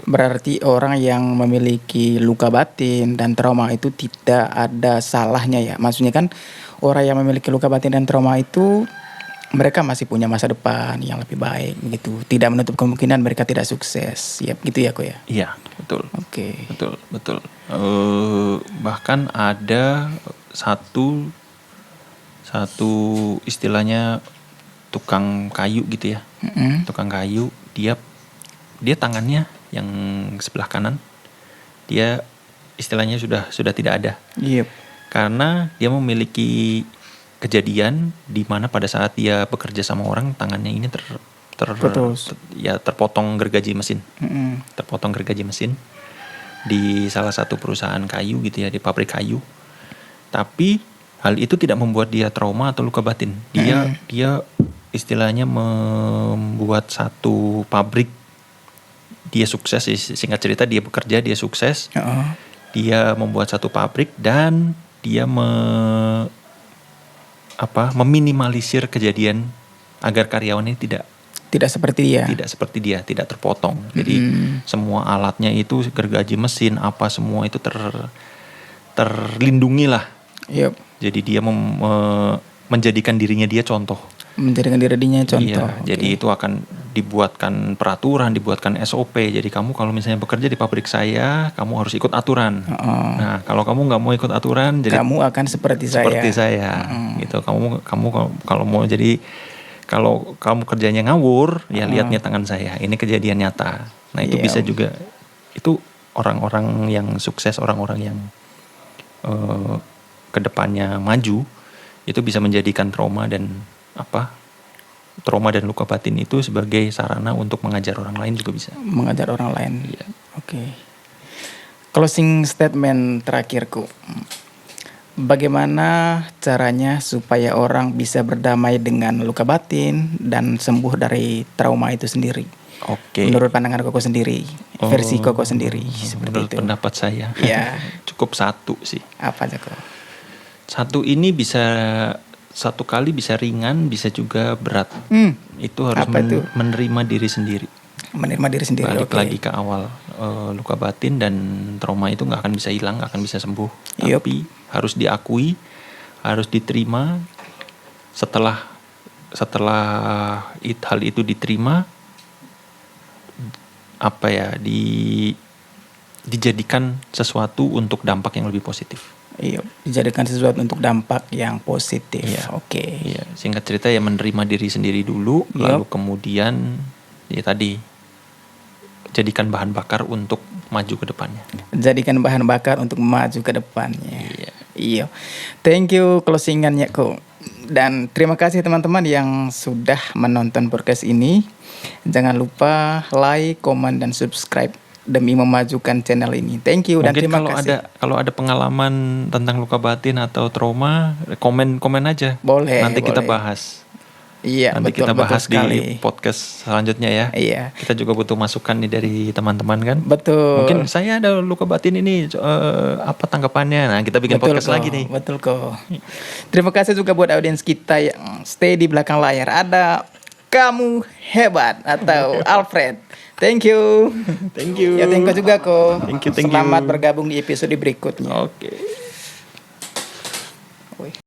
Berarti orang yang memiliki luka batin dan trauma itu tidak ada salahnya ya. Maksudnya kan orang yang memiliki luka batin dan trauma itu mereka masih punya masa depan yang lebih baik gitu. Tidak menutup kemungkinan mereka tidak sukses. Ya, gitu ya kok ya. Iya, betul. Oke. Betul. Bahkan ada satu istilahnya tukang kayu gitu ya. Tukang kayu, dia tangannya yang sebelah kanan dia istilahnya sudah tidak ada. Yep. Karena dia memiliki kejadian di mana pada saat dia bekerja sama orang, tangannya ini terpotong gergaji mesin. Terpotong gergaji mesin di salah satu perusahaan kayu gitu ya, di pabrik kayu. Tapi hal itu tidak membuat dia trauma atau luka batin. Dia istilahnya membuat satu pabrik. Dia sukses, singkat cerita dia bekerja, dia sukses. Dia membuat satu pabrik dan dia meminimalisir kejadian agar karyawan ini tidak seperti dia, tidak terpotong. Jadi semua alatnya itu, gergaji mesin apa semua itu terlindungi lah. Yep. Jadi dia menjadikan dirinya dia contoh. Iya, jadi itu akan dibuatkan peraturan, dibuatkan SOP. Jadi kamu kalau misalnya bekerja di pabrik saya, kamu harus ikut aturan. Nah, kalau kamu nggak mau ikut aturan, jadi kamu akan seperti saya. Gitu. Kamu kalau mau jadi, kalau kamu kerjanya ngawur, ya lihatnya tangan saya. Ini kejadian nyata. Nah, itu bisa juga. Itu orang-orang yang sukses, orang-orang yang kedepannya maju, itu bisa menjadikan trauma dan luka batin itu sebagai sarana untuk mengajar orang lain juga bisa. Mengajar orang lain. Oke. Closing statement terakhirku. Bagaimana caranya supaya orang bisa berdamai dengan luka batin dan sembuh dari trauma itu sendiri? Oke. Menurut pandangan Koko sendiri, versi Koko sendiri seperti menurut itu. Pendapat saya. Ya. Cukup satu sih. Apa aja kok? Satu ini bisa satu kali bisa ringan, bisa juga berat. Itu harus menerima diri sendiri. Menerima diri sendiri. Balik lagi ke awal, luka batin dan trauma itu nggak akan bisa hilang, nggak akan bisa sembuh. Tapi harus diakui, harus diterima. Setelah hal itu diterima, dijadikan sesuatu untuk dampak yang lebih positif. Iya, dijadikan sesuatu untuk dampak yang positif. Oke. Iya, singkat cerita ya menerima diri sendiri dulu, lalu kemudian ya tadi jadikan bahan bakar untuk maju ke depannya. Jadikan bahan bakar untuk maju ke depannya. Iya. Thank you closingannya kok. Dan terima kasih teman-teman yang sudah menonton podcast ini. Jangan lupa like, comment, dan subscribe demi memajukan channel ini. Thank you. Mungkin dan terima kasih. Kalau ada pengalaman tentang luka batin atau trauma, komen aja. Boleh. Nanti kita bahas. Iya, nanti kita bahas di podcast selanjutnya ya. Iya. Kita juga butuh masukan nih dari teman-teman kan. Betul. Mungkin saya ada luka batin ini, apa tanggapannya? Nah, kita bikin podcast lagi nih. Betul kok. Terima kasih juga buat audiens kita yang stay di belakang layar. Ada Kamu Hebat atau Alfred. Thank you. Thank you. Ya, thank you juga kok. Thank you. Selamat bergabung di episode berikutnya. Oke.